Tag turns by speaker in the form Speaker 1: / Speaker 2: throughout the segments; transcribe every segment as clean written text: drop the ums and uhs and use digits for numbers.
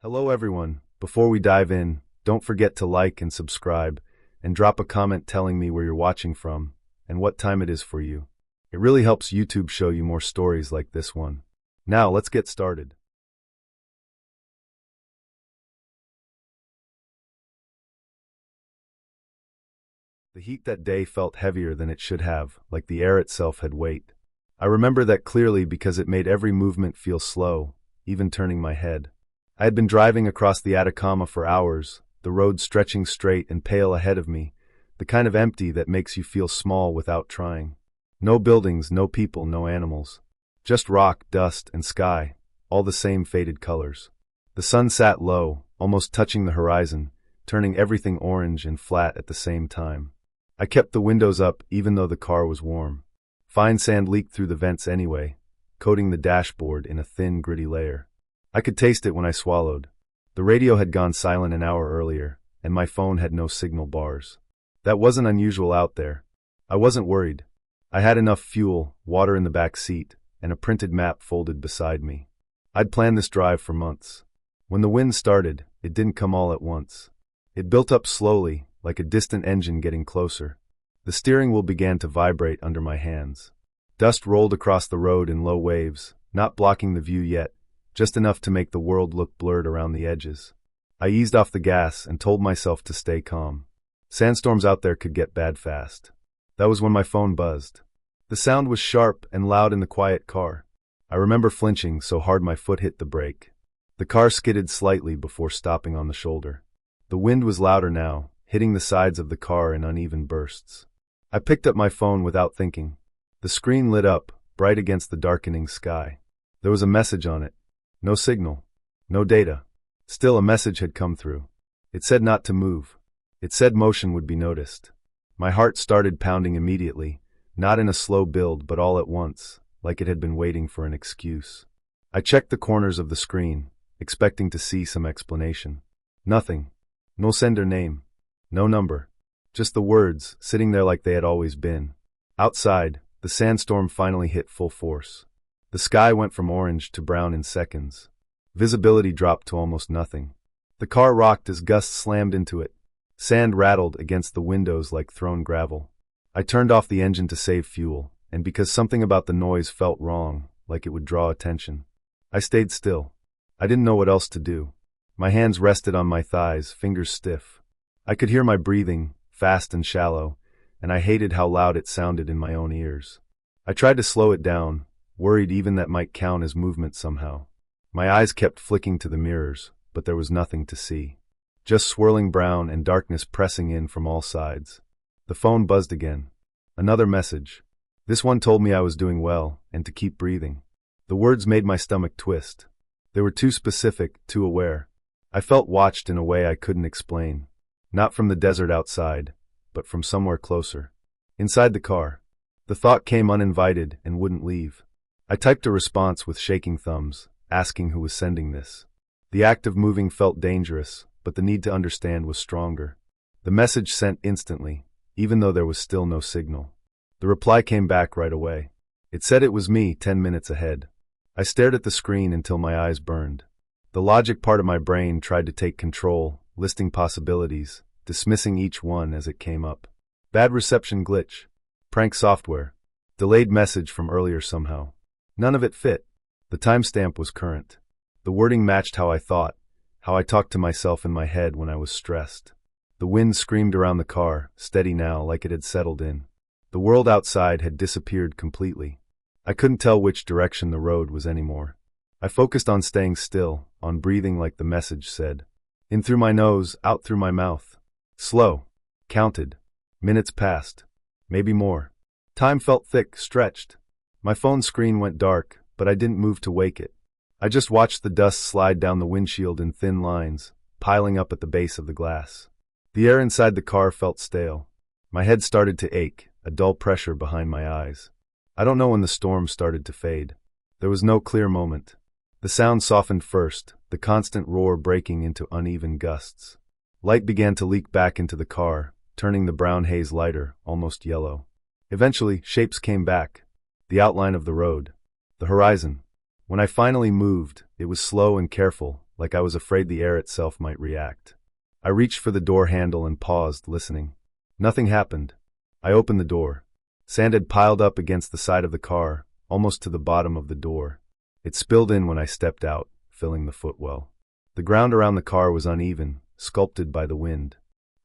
Speaker 1: Hello everyone. Before we dive in, don't forget to like and subscribe, and drop a comment telling me where you're watching from and what time it is for you. It really helps YouTube show you more stories like this one. Now let's get started. The heat that day felt heavier than it should have, like the air itself had weight. I remember that clearly because it made every movement feel slow, even turning my head. I had been driving across the Atacama for hours, the road stretching straight and pale ahead of me, the kind of empty that makes you feel small without trying. No buildings, no people, no animals. Just rock, dust, and sky, all the same faded colors. The sun sat low, almost touching the horizon, turning everything orange and flat at the same time. I kept the windows up even though the car was warm. Fine sand leaked through the vents anyway, coating the dashboard in a thin, gritty layer. I could taste it when I swallowed. The radio had gone silent an hour earlier, and my phone had no signal bars. That wasn't unusual out there. I wasn't worried. I had enough fuel, water in the back seat, and a printed map folded beside me. I'd planned this drive for months. When the wind started, it didn't come all at once. It built up slowly, like a distant engine getting closer. The steering wheel began to vibrate under my hands. Dust rolled across the road in low waves, not blocking the view yet, just enough to make the world look blurred around the edges. I eased off the gas and told myself to stay calm. Sandstorms out there could get bad fast. That was when my phone buzzed. The sound was sharp and loud in the quiet car. I remember flinching so hard my foot hit the brake. The car skidded slightly before stopping on the shoulder. The wind was louder now, hitting the sides of the car in uneven bursts. I picked up my phone without thinking. The screen lit up, bright against the darkening sky. There was a message on it. No signal. No data. Still, a message had come through. It said not to move. It said motion would be noticed. My heart started pounding immediately, not in a slow build but all at once, like it had been waiting for an excuse. I checked the corners of the screen, expecting to see some explanation. Nothing. No sender name. No number. Just the words, sitting there like they had always been. Outside, the sandstorm finally hit full force. The sky went from orange to brown in seconds. Visibility dropped to almost nothing. The car rocked as gusts slammed into it. Sand rattled against the windows like thrown gravel. I turned off the engine to save fuel, and because something about the noise felt wrong, like it would draw attention, I stayed still. I didn't know what else to do. My hands rested on my thighs, fingers stiff. I could hear my breathing, fast and shallow, and I hated how loud it sounded in my own ears. I tried to slow it down, worried even that might count as movement somehow. My eyes kept flicking to the mirrors, but there was nothing to see. Just swirling brown and darkness pressing in from all sides. The phone buzzed again. Another message. This one told me I was doing well, and to keep breathing. The words made my stomach twist. They were too specific, too aware. I felt watched in a way I couldn't explain. Not from the desert outside, but from somewhere closer. Inside the car. The thought came uninvited and wouldn't leave. I typed a response with shaking thumbs, asking who was sending this. The act of moving felt dangerous, but the need to understand was stronger. The message sent instantly, even though there was still no signal. The reply came back right away. It said it was me 10 minutes ahead. I stared at the screen until my eyes burned. The logic part of my brain tried to take control, listing possibilities, dismissing each one as it came up. Bad reception glitch. Prank software. Delayed message from earlier somehow. None of it fit. The timestamp was current. The wording matched how I thought, how I talked to myself in my head when I was stressed. The wind screamed around the car, steady now like it had settled in. The world outside had disappeared completely. I couldn't tell which direction the road was anymore. I focused on staying still, on breathing like the message said. In through my nose, out through my mouth. Slow. Counted. Minutes passed. Maybe more. Time felt thick, stretched. My phone screen went dark, but I didn't move to wake it. I just watched the dust slide down the windshield in thin lines, piling up at the base of the glass. The air inside the car felt stale. My head started to ache, a dull pressure behind my eyes. I don't know when the storm started to fade. There was no clear moment. The sound softened first, the constant roar breaking into uneven gusts. Light began to leak back into the car, turning the brown haze lighter, almost yellow. Eventually, shapes came back. The outline of the road. The horizon. When I finally moved, it was slow and careful, like I was afraid the air itself might react. I reached for the door handle and paused, listening. Nothing happened. I opened the door. Sand had piled up against the side of the car, almost to the bottom of the door. It spilled in when I stepped out, filling the footwell. The ground around the car was uneven, sculpted by the wind.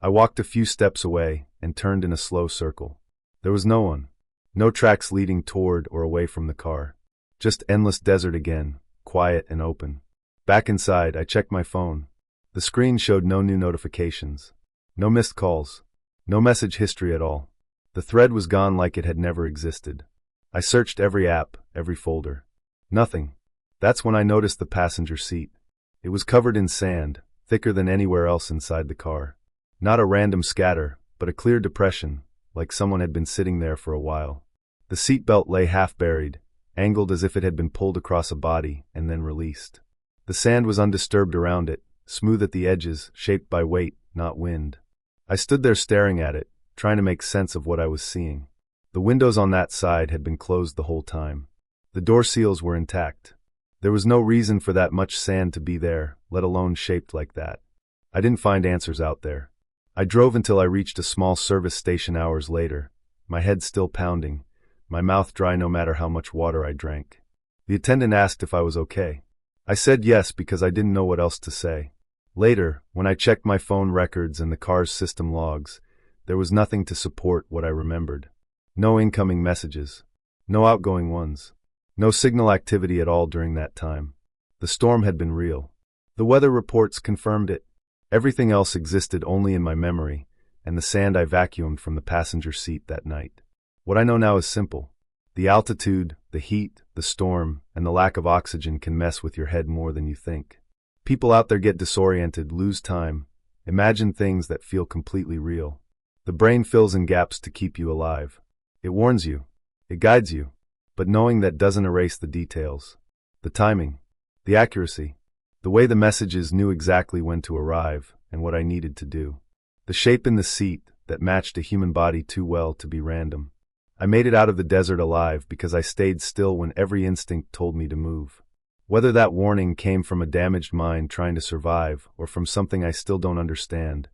Speaker 1: I walked a few steps away and turned in a slow circle. There was no one. No tracks leading toward or away from the car. Just endless desert again, quiet and open. Back inside, I checked my phone. The screen showed no new notifications. No missed calls. No message history at all. The thread was gone like it had never existed. I searched every app, every folder. Nothing. That's when I noticed the passenger seat. It was covered in sand, thicker than anywhere else inside the car. Not a random scatter, but a clear depression, like someone had been sitting there for a while. The seatbelt lay half-buried, angled as if it had been pulled across a body and then released. The sand was undisturbed around it, smooth at the edges, shaped by weight, not wind. I stood there staring at it, trying to make sense of what I was seeing. The windows on that side had been closed the whole time. The door seals were intact. There was no reason for that much sand to be there, let alone shaped like that. I didn't find answers out there. I drove until I reached a small service station hours later, my head still pounding, my mouth dry no matter how much water I drank. The attendant asked if I was okay. I said yes because I didn't know what else to say. Later, when I checked my phone records and the car's system logs, there was nothing to support what I remembered. No incoming messages. No outgoing ones. No signal activity at all during that time. The storm had been real. The weather reports confirmed it. Everything else existed only in my memory, and the sand I vacuumed from the passenger seat that night. What I know now is simple. The altitude, the heat, the storm, and the lack of oxygen can mess with your head more than you think. People out there get disoriented, lose time, imagine things that feel completely real. The brain fills in gaps to keep you alive. It warns you. It guides you. But knowing that doesn't erase the details. The timing. The accuracy. The way the messages knew exactly when to arrive and what I needed to do. The shape in the seat that matched a human body too well to be random. I made it out of the desert alive because I stayed still when every instinct told me to move. Whether that warning came from a damaged mind trying to survive or from something I still don't understand,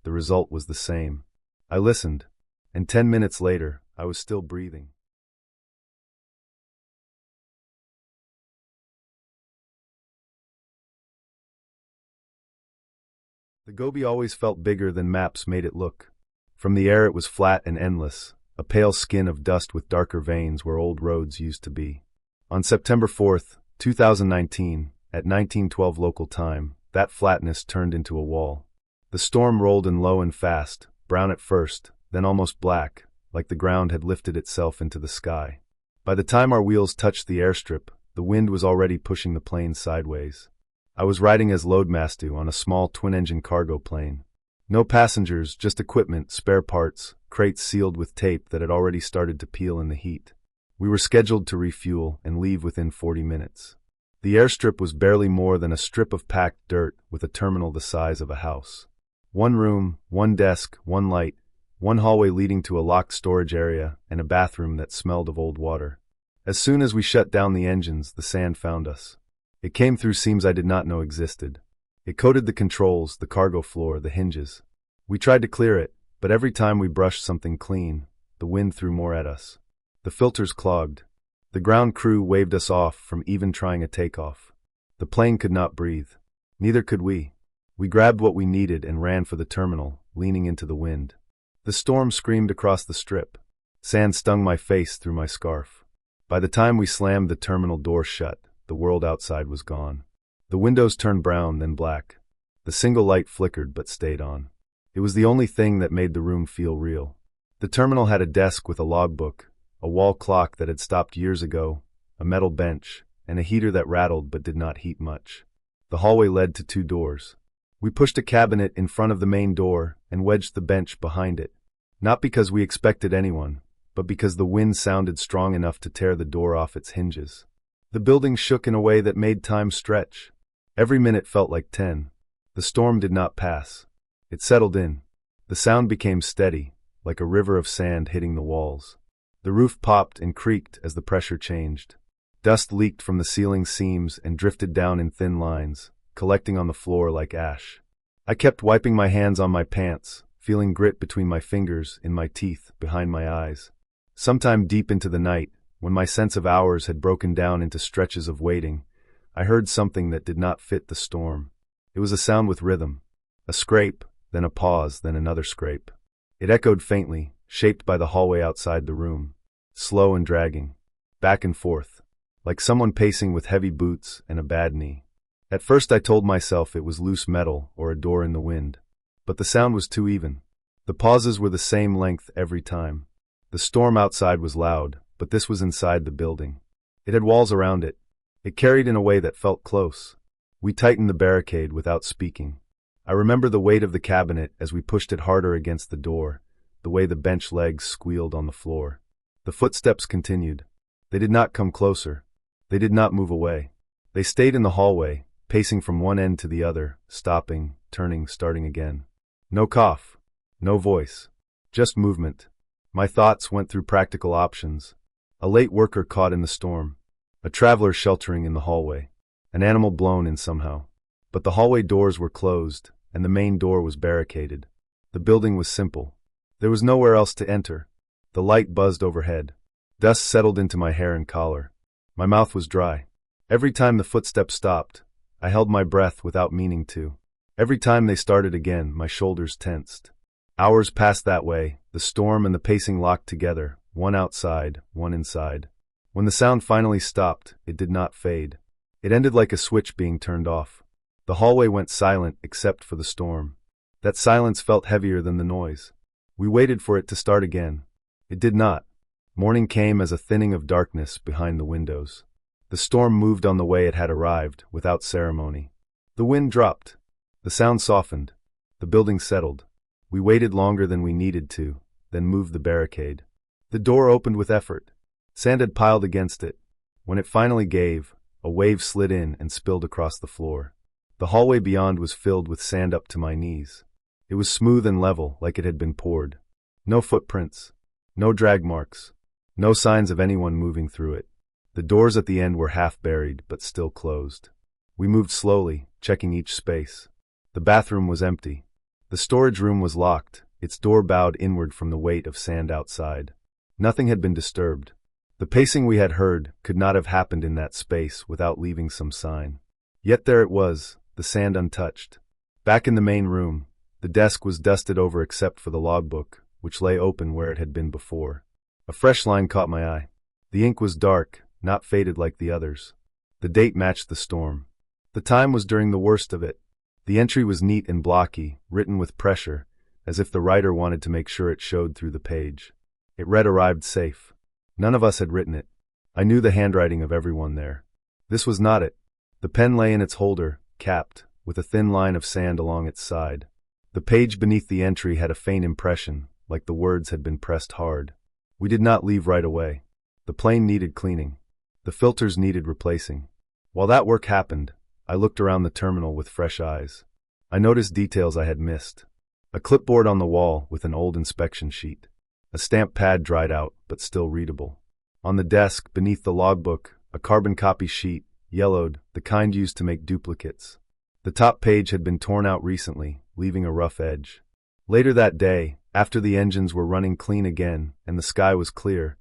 Speaker 1: the result was the same. I listened, and 10 minutes later, I was still breathing. The Gobi always felt bigger than maps made it look. From the air it was flat and endless, a pale skin of dust with darker veins where old roads used to be. On September 4th, 2019, at 1912 local time, that flatness turned into a wall. The storm rolled in low and fast, brown at first, then almost black, like the ground had lifted itself into the sky. By the time our wheels touched the airstrip, the wind was already pushing the plane sideways. I was riding as loadmaster on a small twin-engine cargo plane. No passengers, just equipment, spare parts, crates sealed with tape that had already started to peel in the heat. We were scheduled to refuel and leave within 40 minutes. The airstrip was barely more than a strip of packed dirt with a terminal the size of a house. One room, one desk, one light, one hallway leading to a locked storage area, and a bathroom that smelled of old water. As soon as we shut down the engines, the sand found us. It came through seams I did not know existed. It coated the controls, the cargo floor, the hinges. We tried to clear it, but every time we brushed something clean, the wind threw more at us. The filters clogged. The ground crew waved us off from even trying a takeoff. The plane could not breathe. Neither could we. We grabbed what we needed and ran for the terminal, leaning into the wind. The storm screamed across the strip. Sand stung my face through my scarf. By the time we slammed the terminal door shut, the world outside was gone. The windows turned brown, then black. The single light flickered but stayed on. It was the only thing that made the room feel real. The terminal had a desk with a logbook, a wall clock that had stopped years ago, a metal bench, and a heater that rattled but did not heat much. The hallway led to 2 doors. We pushed a cabinet in front of the main door and wedged the bench behind it. Not because we expected anyone, but because the wind sounded strong enough to tear the door off its hinges. The building shook in a way that made time stretch. Every minute felt like 10. The storm did not pass. It settled in. The sound became steady, like a river of sand hitting the walls. The roof popped and creaked as the pressure changed. Dust leaked from the ceiling seams and drifted down in thin lines, collecting on the floor like ash. I kept wiping my hands on my pants, feeling grit between my fingers, in my teeth, behind my eyes. Sometime deep into the night, when my sense of hours had broken down into stretches of waiting, I heard something that did not fit the storm. It was a sound with rhythm. A scrape, then a pause, then another scrape. It echoed faintly, shaped by the hallway outside the room. Slow and dragging. Back and forth. Like someone pacing with heavy boots and a bad knee. At first I told myself it was loose metal or a door in the wind. But the sound was too even. The pauses were the same length every time. The storm outside was loud, but this was inside the building. It had walls around it. It carried in a way that felt close. We tightened the barricade without speaking. I remember the weight of the cabinet as we pushed it harder against the door, the way the bench legs squealed on the floor. The footsteps continued. They did not come closer. They did not move away. They stayed in the hallway, pacing from one end to the other, stopping, turning, starting again. No cough. No voice. Just movement. My thoughts went through practical options. A late worker caught in the storm. A traveler sheltering in the hallway. An animal blown in somehow. But the hallway doors were closed, and the main door was barricaded. The building was simple. There was nowhere else to enter. The light buzzed overhead. Dust settled into my hair and collar. My mouth was dry. Every time the footsteps stopped, I held my breath without meaning to. Every time they started again, my shoulders tensed. Hours passed that way, the storm and the pacing locked together, one outside, one inside. When the sound finally stopped, it did not fade. It ended like a switch being turned off. The hallway went silent except for the storm. That silence felt heavier than the noise. We waited for it to start again. It did not. Morning came as a thinning of darkness behind the windows. The storm moved on the way it had arrived, without ceremony. The wind dropped. The sound softened. The building settled. We waited longer than we needed to, then moved the barricade. The door opened with effort. Sand had piled against it. When it finally gave, a wave slid in and spilled across the floor. The hallway beyond was filled with sand up to my knees. It was smooth and level, like it had been poured. No footprints. No drag marks. No signs of anyone moving through it. The doors at the end were half buried, but still closed. We moved slowly, checking each space. The bathroom was empty. The storage room was locked, its door bowed inward from the weight of sand outside. Nothing had been disturbed. The pacing we had heard could not have happened in that space without leaving some sign. Yet there it was, the sand untouched. Back in the main room, the desk was dusted over except for the logbook, which lay open where it had been before. A fresh line caught my eye. The ink was dark, not faded like the others. The date matched the storm. The time was during the worst of it. The entry was neat and blocky, written with pressure, as if the writer wanted to make sure it showed through the page. It read arrived safe. None of us had written it. I knew the handwriting of everyone there. This was not it. The pen lay in its holder, capped, with a thin line of sand along its side. The page beneath the entry had a faint impression, like the words had been pressed hard. We did not leave right away. The plane needed cleaning. The filters needed replacing. While that work happened, I looked around the terminal with fresh eyes. I noticed details I had missed. A clipboard on the wall with an old inspection sheet. A stamp pad dried out, but still readable. On the desk, beneath the logbook, a carbon copy sheet, yellowed, the kind used to make duplicates. The top page had been torn out recently, leaving a rough edge. Later that day, after the engines were running clean again and the sky was clear,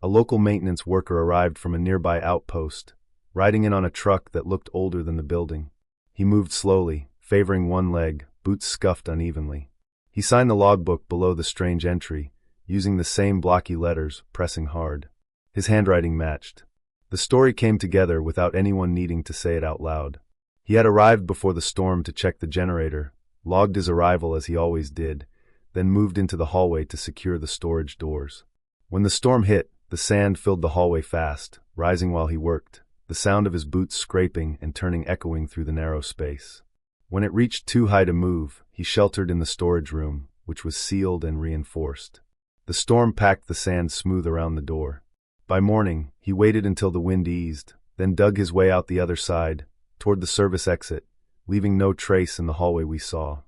Speaker 1: a local maintenance worker arrived from a nearby outpost, riding in on a truck that looked older than the building. He moved slowly, favoring one leg, boots scuffed unevenly. He signed the logbook below the strange entry, using the same blocky letters, pressing hard. His handwriting matched. The story came together without anyone needing to say it out loud. He had arrived before the storm to check the generator, logged his arrival as he always did, then moved into the hallway to secure the storage doors. When the storm hit, the sand filled the hallway fast, rising while he worked, the sound of his boots scraping and turning echoing through the narrow space. When it reached too high to move, he sheltered in the storage room, which was sealed and reinforced. The storm packed the sand smooth around the door. By morning, he waited until the wind eased, then dug his way out the other side, toward the service exit, leaving no trace in the hallway we saw.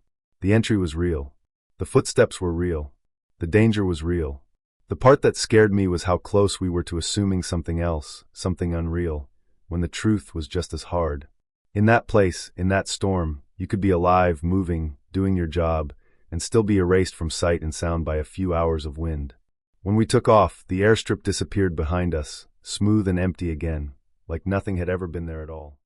Speaker 1: The entry was real. The footsteps were real. The danger was real. The part that scared me was how close we were to assuming something else, something unreal, when the truth was just as hard. In that place, in that storm, you could be alive, moving, doing your job, and still be erased from sight and sound by a few hours of wind. When we took off, the airstrip disappeared behind us, smooth and empty again, like nothing had ever been there at all.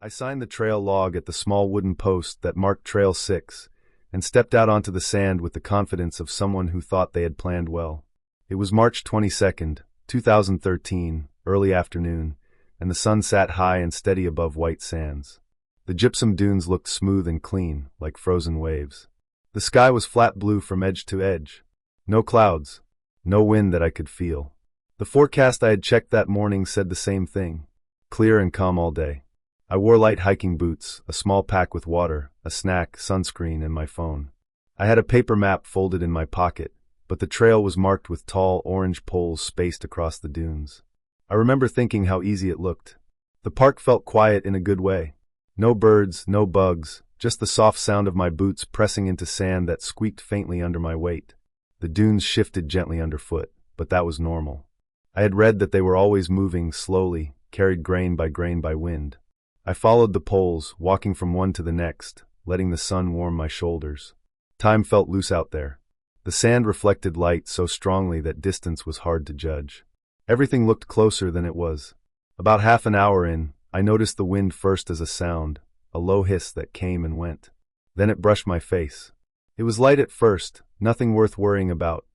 Speaker 1: I signed the trail log at the small wooden post that marked Trail 6 and stepped out onto the sand with the confidence of someone who thought they had planned well. It was March 22nd, 2013, early afternoon, and the sun sat high and steady above white sands. The gypsum dunes looked smooth and clean, like frozen waves. The sky was flat blue from edge to edge. No clouds, no wind that I could feel. The forecast I had checked that morning said the same thing. Clear and calm all day. I wore light hiking boots, a small pack with water, a snack, sunscreen, and my phone. I had a paper map folded in my pocket, but the trail was marked with tall, orange poles spaced across the dunes. I remember thinking how easy it looked. The park felt quiet in a good way. No birds, no bugs, just the soft sound of my boots pressing into sand that squeaked faintly under my weight. The dunes shifted gently underfoot, but that was normal. I had read that they were always moving slowly, carried grain by wind. I followed the poles, walking from one to the next, letting the sun warm my shoulders. Time felt loose out there. The sand reflected light so strongly that distance was hard to judge. Everything looked closer than it was. About half an hour in, I noticed the wind first as a sound, a low hiss that came and went. Then it brushed my face. It was light at first, nothing worth worrying about.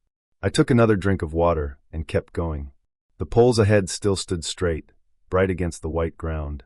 Speaker 1: I took another drink of water and kept going. The poles ahead still stood straight, bright against the white ground.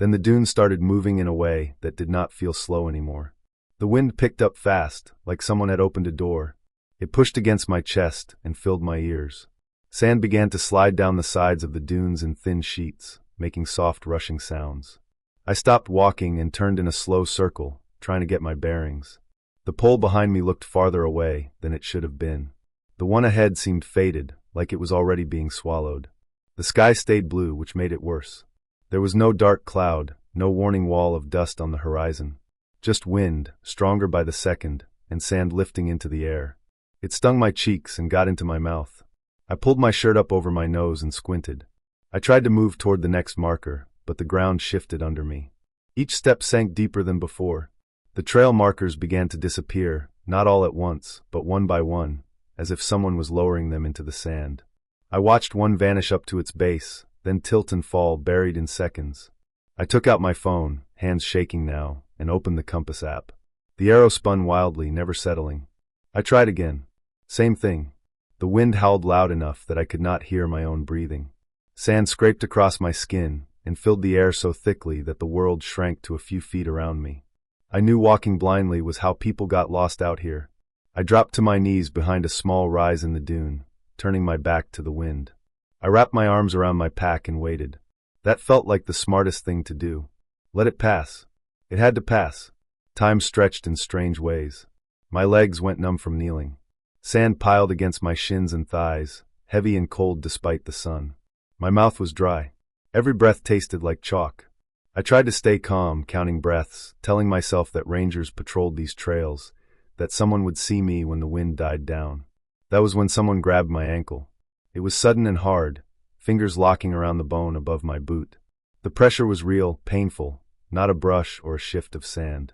Speaker 1: Then the dunes started moving in a way that did not feel slow anymore. The wind picked up fast, like someone had opened a door. It pushed against my chest and filled my ears. Sand began to slide down the sides of the dunes in thin sheets, making soft rushing sounds. I stopped walking and turned in a slow circle, trying to get my bearings. The pole behind me looked farther away than it should have been. The one ahead seemed faded, like it was already being swallowed. The sky stayed blue, which made it worse. There was no dark cloud, no warning wall of dust on the horizon. Just wind, stronger by the second, and sand lifting into the air. It stung my cheeks and got into my mouth. I pulled my shirt up over my nose and squinted. I tried to move toward the next marker, but the ground shifted under me. Each step sank deeper than before. The trail markers began to disappear, not all at once, but one by one, as if someone was lowering them into the sand. I watched one vanish up to its base, then tilt and fall, buried in seconds. I took out my phone, hands shaking now, and opened the compass app. The arrow spun wildly, never settling. I tried again. Same thing. The wind howled loud enough that I could not hear my own breathing. Sand scraped across my skin and filled the air so thickly that the world shrank to a few feet around me. I knew walking blindly was how people got lost out here. I dropped to my knees behind a small rise in the dune, turning my back to the wind. I wrapped my arms around my pack and waited. That felt like the smartest thing to do. Let it pass. It had to pass. Time stretched in strange ways. My legs went numb from kneeling. Sand piled against my shins and thighs, heavy and cold despite the sun. My mouth was dry. Every breath tasted like chalk. I tried to stay calm, counting breaths, telling myself that rangers patrolled these trails, that someone would see me when the wind died down. That was when someone grabbed my ankle. It was sudden and hard, fingers locking around the bone above my boot. The pressure was real, painful, not a brush or a shift of sand.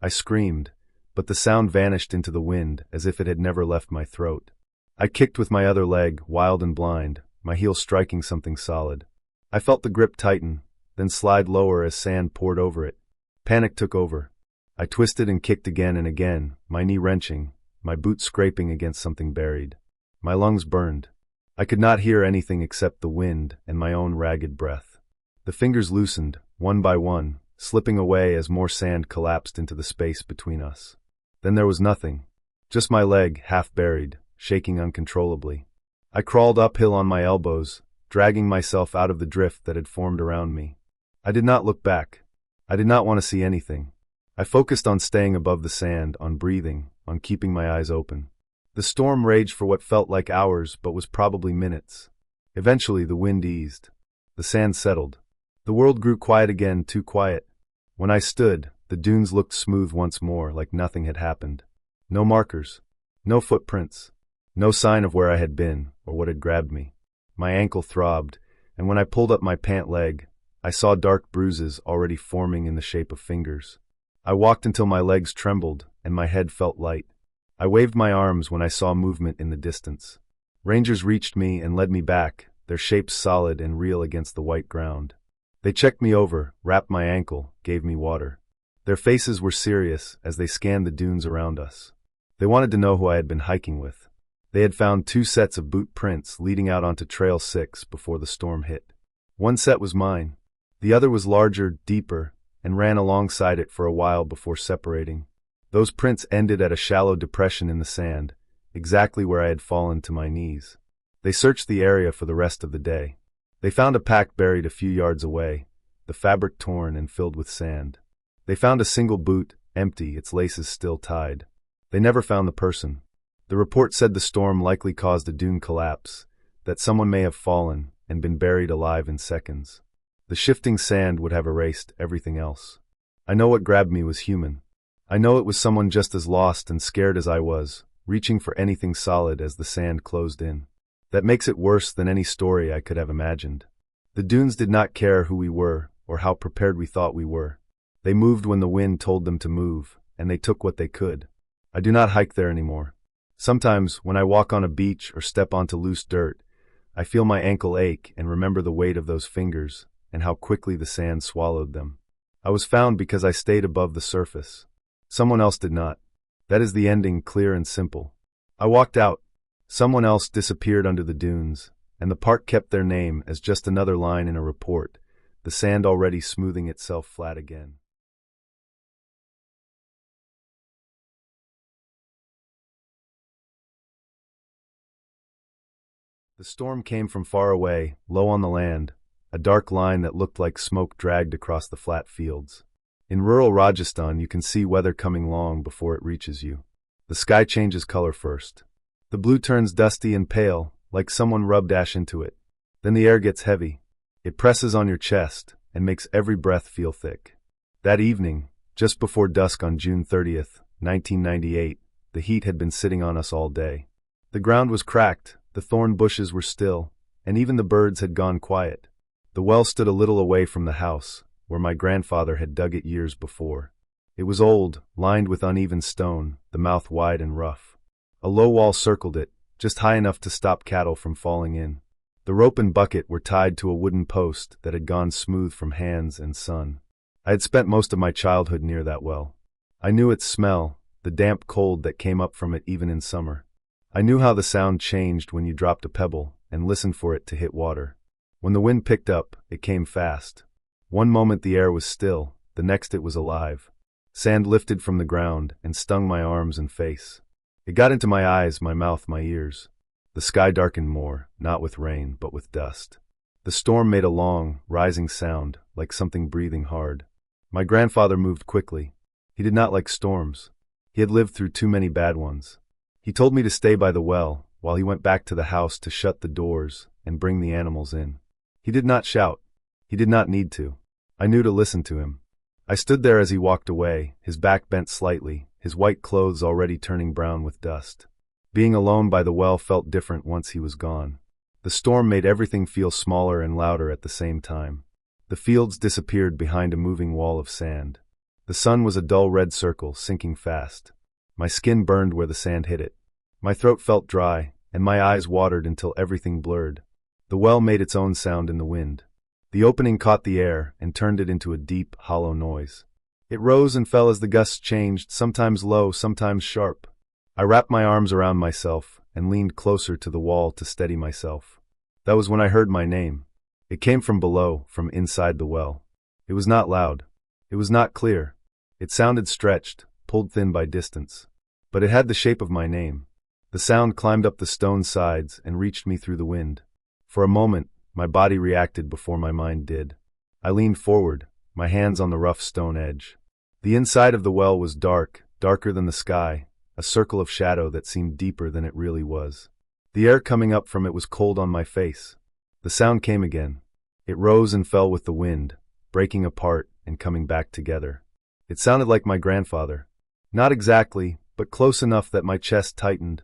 Speaker 1: I screamed, but the sound vanished into the wind as if it had never left my throat. I kicked with my other leg, wild and blind, my heel striking something solid. I felt the grip tighten, then slide lower as sand poured over it. Panic took over. I twisted and kicked again and again, my knee wrenching, my boot scraping against something buried. My lungs burned. I could not hear anything except the wind and my own ragged breath. The fingers loosened, one by one, slipping away as more sand collapsed into the space between us. Then there was nothing. Just my leg, half buried, shaking uncontrollably. I crawled uphill on my elbows, dragging myself out of the drift that had formed around me. I did not look back. I did not want to see anything. I focused on staying above the sand, on breathing, on keeping my eyes open. The storm raged for what felt like hours, but was probably minutes. Eventually, the wind eased. The sand settled. The world grew quiet again, too quiet. When I stood, the dunes looked smooth once more, like nothing had happened. No markers. No footprints. No sign of where I had been or what had grabbed me. My ankle throbbed, and when I pulled up my pant leg, I saw dark bruises already forming in the shape of fingers. I walked until my legs trembled and my head felt light. I waved my arms when I saw movement in the distance. Rangers reached me and led me back, their shapes solid and real against the white ground. They checked me over, wrapped my ankle, gave me water. Their faces were serious as they scanned the dunes around us. They wanted to know who I had been hiking with. They had found 2 sets of boot prints leading out onto Trail 6 before the storm hit. One set was mine. The other was larger, deeper, and ran alongside it for a while before separating. Those prints ended at a shallow depression in the sand, exactly where I had fallen to my knees. They searched the area for the rest of the day. They found a pack buried a few yards away, the fabric torn and filled with sand. They found a single boot, empty, its laces still tied. They never found the person. The report said the storm likely caused a dune collapse, that someone may have fallen and been buried alive in seconds. The shifting sand would have erased everything else. I know what grabbed me was human. I know it was someone just as lost and scared as I was, reaching for anything solid as the sand closed in. That makes it worse than any story I could have imagined. The dunes did not care who we were or how prepared we thought we were. They moved when the wind told them to move, and they took what they could. I do not hike there anymore. Sometimes, when I walk on a beach or step onto loose dirt, I feel my ankle ache and remember the weight of those fingers and how quickly the sand swallowed them. I was found because I stayed above the surface. Someone else did not. That is the ending, clear and simple. I walked out. Someone else disappeared under the dunes, and the park kept their name as just another line in a report, the sand already smoothing itself flat again. The storm came from far away, low on the land, a dark line that looked like smoke dragged across the flat fields. In rural Rajasthan, you can see weather coming long before it reaches you. The sky changes color first. The blue turns dusty and pale, like someone rubbed ash into it. Then the air gets heavy. It presses on your chest and makes every breath feel thick. That evening, just before dusk on June 30th, 1998, the heat had been sitting on us all day. The ground was cracked, the thorn bushes were still, and even the birds had gone quiet. The well stood a little away from the house, where my grandfather had dug it years before. It was old, lined with uneven stone, the mouth wide and rough. A low wall circled it, just high enough to stop cattle from falling in. The rope and bucket were tied to a wooden post that had gone smooth from hands and sun. I had spent most of my childhood near that well. I knew its smell, the damp cold that came up from it even in summer. I knew how the sound changed when you dropped a pebble and listened for it to hit water. When the wind picked up, it came fast. One moment the air was still, the next it was alive. Sand lifted from the ground and stung my arms and face. It got into my eyes, my mouth, my ears. The sky darkened more, not with rain, but with dust. The storm made a long, rising sound, like something breathing hard. My grandfather moved quickly. He did not like storms. He had lived through too many bad ones. He told me to stay by the well, while he went back to the house to shut the doors and bring the animals in. He did not shout. He did not need to. I knew to listen to him. I stood there as he walked away, his back bent slightly, his white clothes already turning brown with dust. Being alone by the well felt different once he was gone. The storm made everything feel smaller and louder at the same time. The fields disappeared behind a moving wall of sand. The sun was a dull red circle, sinking fast. My skin burned where the sand hit it. My throat felt dry, and my eyes watered until everything blurred. The well made its own sound in the wind. The opening caught the air and turned it into a deep, hollow noise. It rose and fell as the gusts changed, sometimes low, sometimes sharp. I wrapped my arms around myself and leaned closer to the wall to steady myself. That was when I heard my name. It came from below, from inside the well. It was not loud. It was not clear. It sounded stretched, pulled thin by distance. But it had the shape of my name. The sound climbed up the stone sides and reached me through the wind. For a moment, my body reacted before my mind did. I leaned forward, my hands on the rough stone edge. The inside of the well was dark, darker than the sky, a circle of shadow that seemed deeper than it really was. The air coming up from it was cold on my face. The sound came again. It rose and fell with the wind, breaking apart and coming back together. It sounded like my grandfather. Not exactly, but close enough that my chest tightened.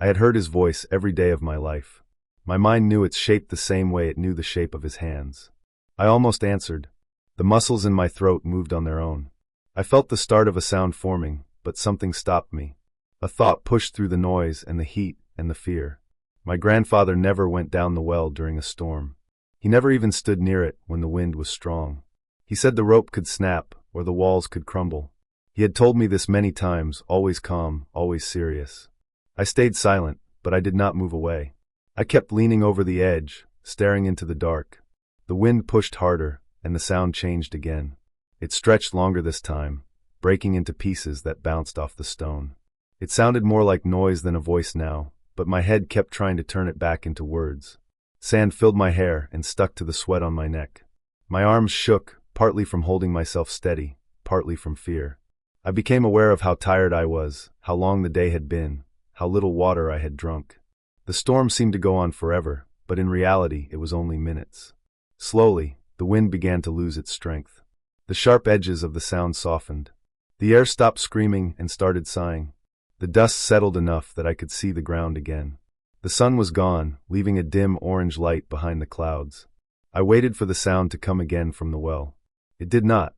Speaker 1: I had heard his voice every day of my life. My mind knew its shape the same way it knew the shape of his hands. I almost answered. The muscles in my throat moved on their own. I felt the start of a sound forming, but something stopped me. A thought pushed through the noise and the heat and the fear. My grandfather never went down the well during a storm. He never even stood near it when the wind was strong. He said the rope could snap or the walls could crumble. He had told me this many times, always calm, always serious. I stayed silent, but I did not move away. I kept leaning over the edge, staring into the dark. The wind pushed harder, and the sound changed again. It stretched longer this time, breaking into pieces that bounced off the stone. It sounded more like noise than a voice now, but my head kept trying to turn it back into words. Sand filled my hair and stuck to the sweat on my neck. My arms shook, partly from holding myself steady, partly from fear. I became aware of how tired I was, how long the day had been, how little water I had drunk. The storm seemed to go on forever, but in reality it was only minutes. Slowly, the wind began to lose its strength. The sharp edges of the sound softened. The air stopped screaming and started sighing. The dust settled enough that I could see the ground again. The sun was gone, leaving a dim orange light behind the clouds. I waited for the sound to come again from the well. It did not.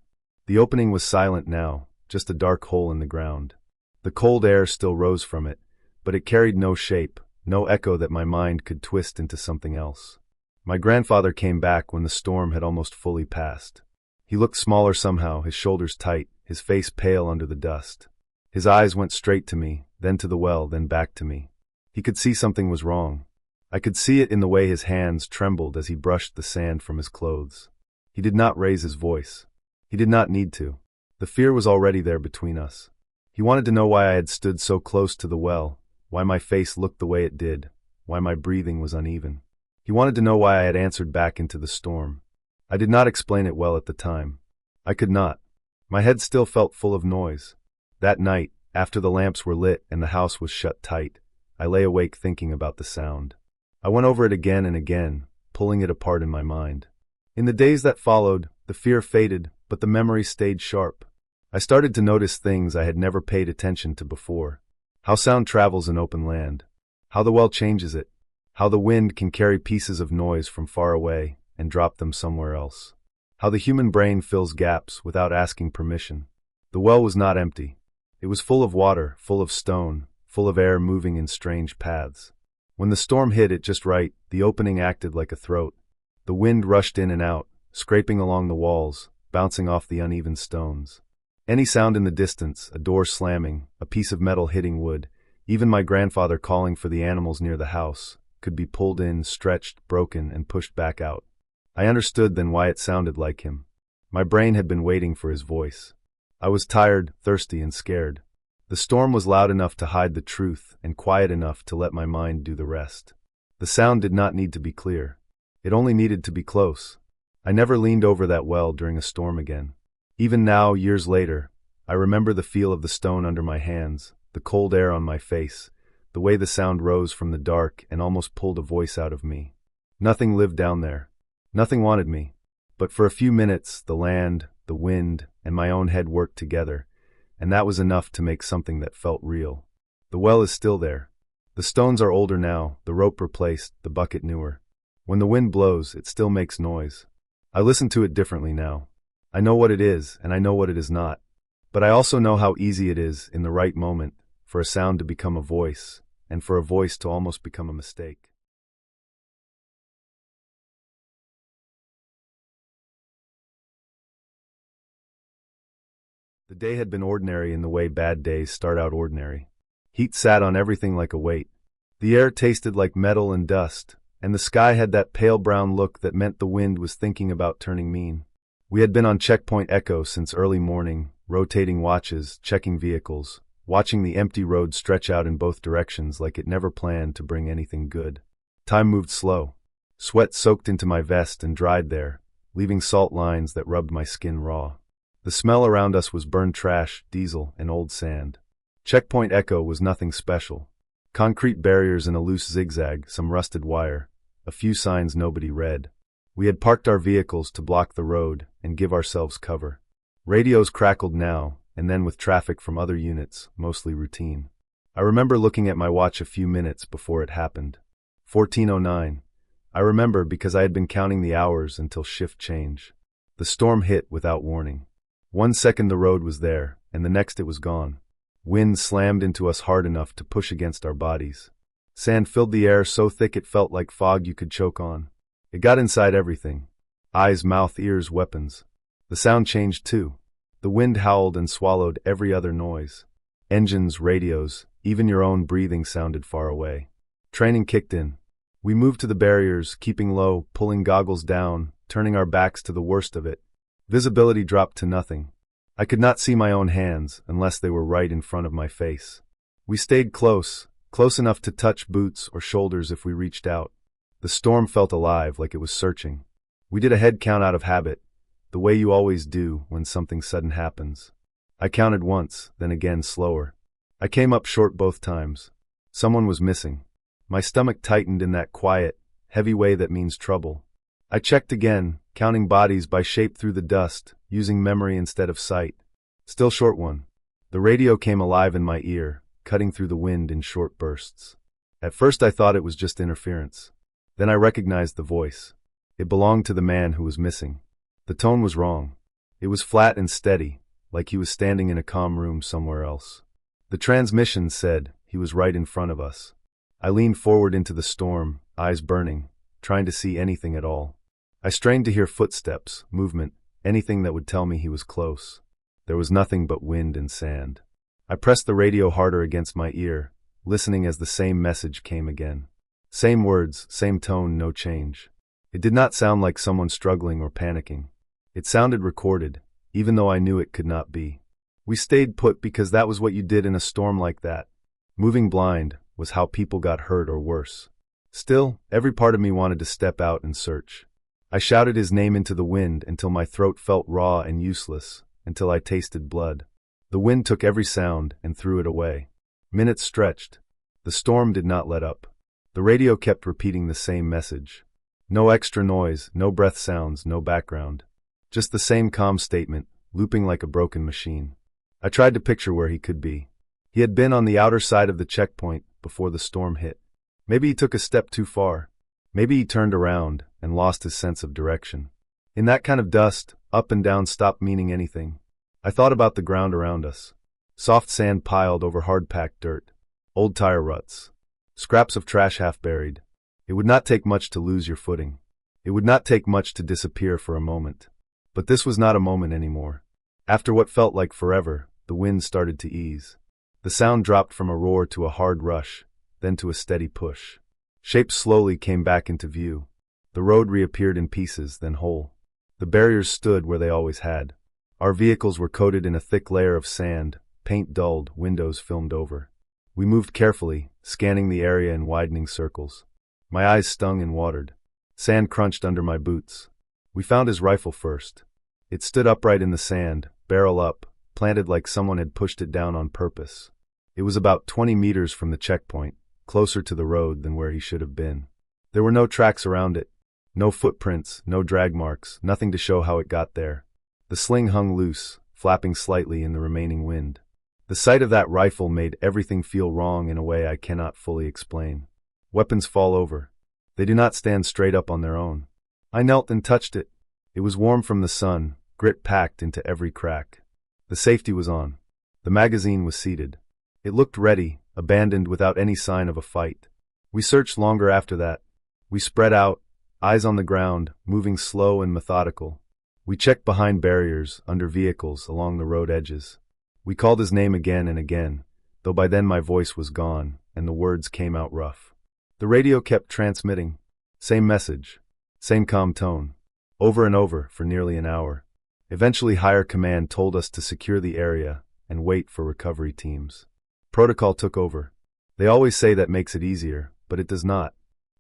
Speaker 1: The opening was silent now, just a dark hole in the ground. The cold air still rose from it, but it carried no shape, no echo that my mind could twist into something else. My grandfather came back when the storm had almost fully passed. He looked smaller somehow, his shoulders tight, his face pale under the dust. His eyes went straight to me, then to the well, then back to me. He could see something was wrong. I could see it in the way his hands trembled as he brushed the sand from his clothes. He did not raise his voice. He did not need to. The fear was already there between us. He wanted to know why I had stood so close to the well, why my face looked the way it did, why my breathing was uneven. He wanted to know why I had answered back into the storm. I did not explain it well at the time. I could not. My head still felt full of noise. That night, after the lamps were lit and the house was shut tight, I lay awake thinking about the sound. I went over it again and again, pulling it apart in my mind. In the days that followed, the fear faded, but the memory stayed sharp. I started to notice things I had never paid attention to before. How sound travels in open land. How the well changes it. How the wind can carry pieces of noise from far away and drop them somewhere else. How the human brain fills gaps without asking permission. The well was not empty. It was full of water, full of stone, full of air moving in strange paths. When the storm hit it just right, the opening acted like a throat. The wind rushed in and out, scraping along the walls, bouncing off the uneven stones. Any sound in the distance, a door slamming, a piece of metal hitting wood, even my grandfather calling for the animals near the house, could be pulled in, stretched, broken, and pushed back out. I understood then why it sounded like him. My brain had been waiting for his voice. I was tired, thirsty, and scared. The storm was loud enough to hide the truth and quiet enough to let my mind do the rest. The sound did not need to be clear. It only needed to be close. I never leaned over that well during a storm again. Even now, years later, I remember the feel of the stone under my hands, the cold air on my face, the way the sound rose from the dark and almost pulled a voice out of me. Nothing lived down there. Nothing wanted me. But for a few minutes, the land, the wind, and my own head worked together, and that was enough to make something that felt real. The well is still there. The stones are older now, the rope replaced, the bucket newer. When the wind blows, it still makes noise. I listen to it differently now. I know what it is, and I know what it is not. But I also know how easy it is, in the right moment, for a sound to become a voice, and for a voice to almost become a mistake. The day had been ordinary in the way bad days start out ordinary. Heat sat on everything like a weight. The air tasted like metal and dust, and the sky had that pale brown look that meant the wind was thinking about turning mean. We had been on Checkpoint Echo since early morning, rotating watches, checking vehicles, watching the empty road stretch out in both directions like it never planned to bring anything good. Time moved slow. Sweat soaked into my vest and dried there, leaving salt lines that rubbed my skin raw. The smell around us was burned trash, diesel, and old sand. Checkpoint Echo was nothing special. Concrete barriers in a loose zigzag, some rusted wire, a few signs nobody read. We had parked our vehicles to block the road and give ourselves cover. Radios crackled now, and then with traffic from other units, mostly routine. I remember looking at my watch a few minutes before it happened. 14:09. I remember because I had been counting the hours until shift change. The storm hit without warning. 1 second the road was there, and the next it was gone. Wind slammed into us hard enough to push against our bodies. Sand filled the air so thick it felt like fog you could choke on. It got inside everything. Eyes, mouth, ears, weapons. The sound changed too. The wind howled and swallowed every other noise. Engines, radios, even your own breathing sounded far away. Training kicked in. We moved to the barriers, keeping low, pulling goggles down, turning our backs to the worst of it. Visibility dropped to nothing. I could not see my own hands unless they were right in front of my face. We stayed close enough to touch boots or shoulders if we reached out. The storm felt alive, like it was searching. We did a head count out of habit, the way you always do when something sudden happens. I counted once, then again slower. I came up short both times. Someone was missing. My stomach tightened in that quiet, heavy way that means trouble. I checked again, counting bodies by shape through the dust, using memory instead of sight. Still short one. The radio came alive in my ear, cutting through the wind in short bursts. At first I thought it was just interference. Then I recognized the voice. It belonged to the man who was missing. The tone was wrong. It was flat and steady, like he was standing in a calm room somewhere else. The transmission said he was right in front of us. I leaned forward into the storm, eyes burning, trying to see anything at all. I strained to hear footsteps, movement, anything that would tell me he was close. There was nothing but wind and sand. I pressed the radio harder against my ear, listening as the same message came again. Same words, same tone, no change. It did not sound like someone struggling or panicking. It sounded recorded, even though I knew it could not be. We stayed put because that was what you did in a storm like that. Moving blind was how people got hurt or worse. Still, every part of me wanted to step out and search. I shouted his name into the wind until my throat felt raw and useless, until I tasted blood. The wind took every sound and threw it away. Minutes stretched. The storm did not let up. The radio kept repeating the same message. No extra noise, no breath sounds, no background. Just the same calm statement, looping like a broken machine. I tried to picture where he could be. He had been on the outer side of the checkpoint before the storm hit. Maybe he took a step too far. Maybe he turned around and lost his sense of direction. In that kind of dust, up and down stopped meaning anything. I thought about the ground around us. Soft sand piled over hard-packed dirt. Old tire ruts. Scraps of trash half buried. It would not take much to lose your footing. It would not take much to disappear for a moment. But this was not a moment anymore. After what felt like forever, the wind started to ease. The sound dropped from a roar to a hard rush, then to a steady push. Shapes slowly came back into view. The road reappeared in pieces, then whole. The barriers stood where they always had. Our vehicles were coated in a thick layer of sand, paint dulled, windows filmed over. We moved carefully, scanning the area in widening circles. My eyes stung and watered. Sand crunched under my boots. We found his rifle first. It stood upright in the sand, barrel up, planted like someone had pushed it down on purpose. It was about 20 meters from the checkpoint, closer to the road than where he should have been. There were no tracks around it. No footprints, no drag marks, nothing to show how it got there. The sling hung loose, flapping slightly in the remaining wind. The sight of that rifle made everything feel wrong in a way I cannot fully explain. Weapons fall over. They do not stand straight up on their own. I knelt and touched it. It was warm from the sun, grit packed into every crack. The safety was on. The magazine was seated. It looked ready, abandoned without any sign of a fight. We searched longer after that. We spread out, eyes on the ground, moving slow and methodical. We checked behind barriers, under vehicles, along the road edges. We called his name again and again, though by then my voice was gone, and the words came out rough. The radio kept transmitting. Same message. Same calm tone. Over and over for nearly an hour. Eventually higher command told us to secure the area and wait for recovery teams. Protocol took over. They always say that makes it easier, but it does not.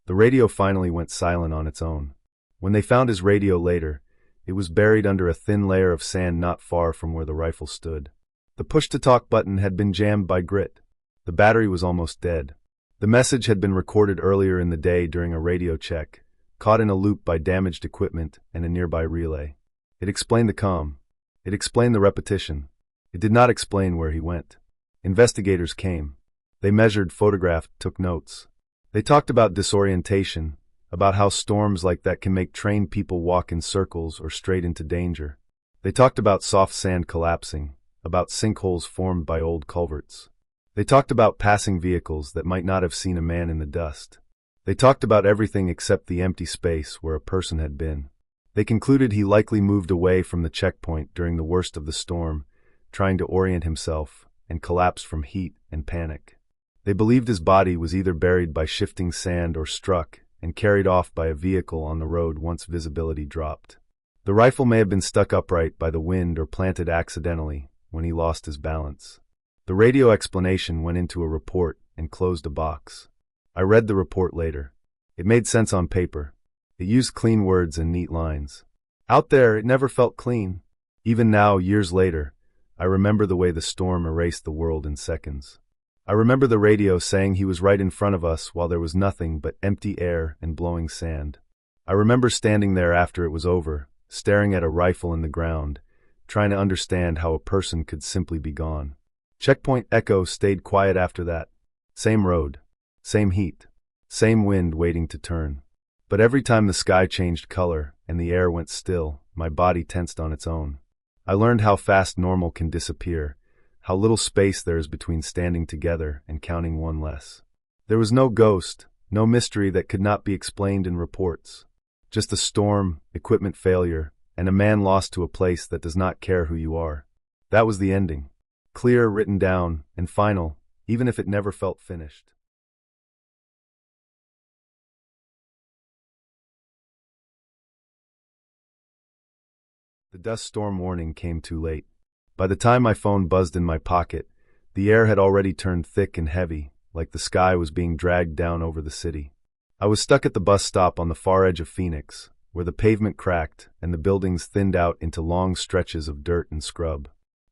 Speaker 1: The radio finally went silent on its own. When they found his radio later, it was buried under a thin layer of sand not far from where the rifle stood. The push-to-talk button had been jammed by grit. The battery was almost dead. The message had been recorded earlier in the day during a radio check, caught in a loop by damaged equipment and a nearby relay. It explained the calm. It explained the repetition. It did not explain where he went. Investigators came. They measured, photographed, took notes. They talked about disorientation, about how storms like that can make trained people walk in circles or straight into danger. They talked about soft sand collapsing, about sinkholes formed by old culverts. They talked about passing vehicles that might not have seen a man in the dust. They talked about everything except the empty space where a person had been. They concluded he likely moved away from the checkpoint during the worst of the storm, trying to orient himself, and collapsed from heat and panic. They believed his body was either buried by shifting sand or struck and carried off by a vehicle on the road once visibility dropped. The rifle may have been stuck upright by the wind or planted accidentally when he lost his balance. The radio explanation went into a report and closed a box. I read the report later. It made sense on paper. It used clean words and neat lines. Out there, it never felt clean. Even now, years later, I remember the way the storm erased the world in seconds. I remember the radio saying he was right in front of us while there was nothing but empty air and blowing sand. I remember standing there after it was over, staring at a rifle in the ground, trying to understand how a person could simply be gone. Checkpoint Echo stayed quiet after that. Same road, same heat, same wind waiting to turn. But every time the sky changed color and the air went still, my body tensed on its own. I learned how fast normal can disappear, how little space there is between standing together and counting one less. There was no ghost, no mystery that could not be explained in reports. Just a storm, equipment failure, and a man lost to a place that does not care who you are. That was the ending. Clear, written down, and final, even if it never felt finished. The dust storm warning came too late. By the time my phone buzzed in my pocket, the air had already turned thick and heavy, like the sky was being dragged down over the city. I was stuck at the bus stop on the far edge of Phoenix, where the pavement cracked and the buildings thinned out into long stretches of dirt and scrub.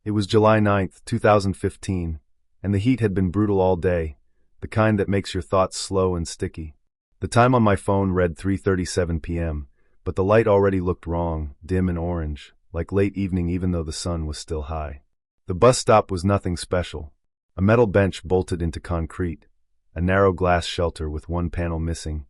Speaker 1: It was July 9th, 2015, and the heat had been brutal all day, the kind that makes your thoughts slow and sticky. The time on my phone read 3:37 p.m., but the light already looked wrong, dim and orange, like late evening even though the sun was still high. The bus stop was nothing special. A metal bench bolted into concrete, a narrow glass shelter with one panel missing,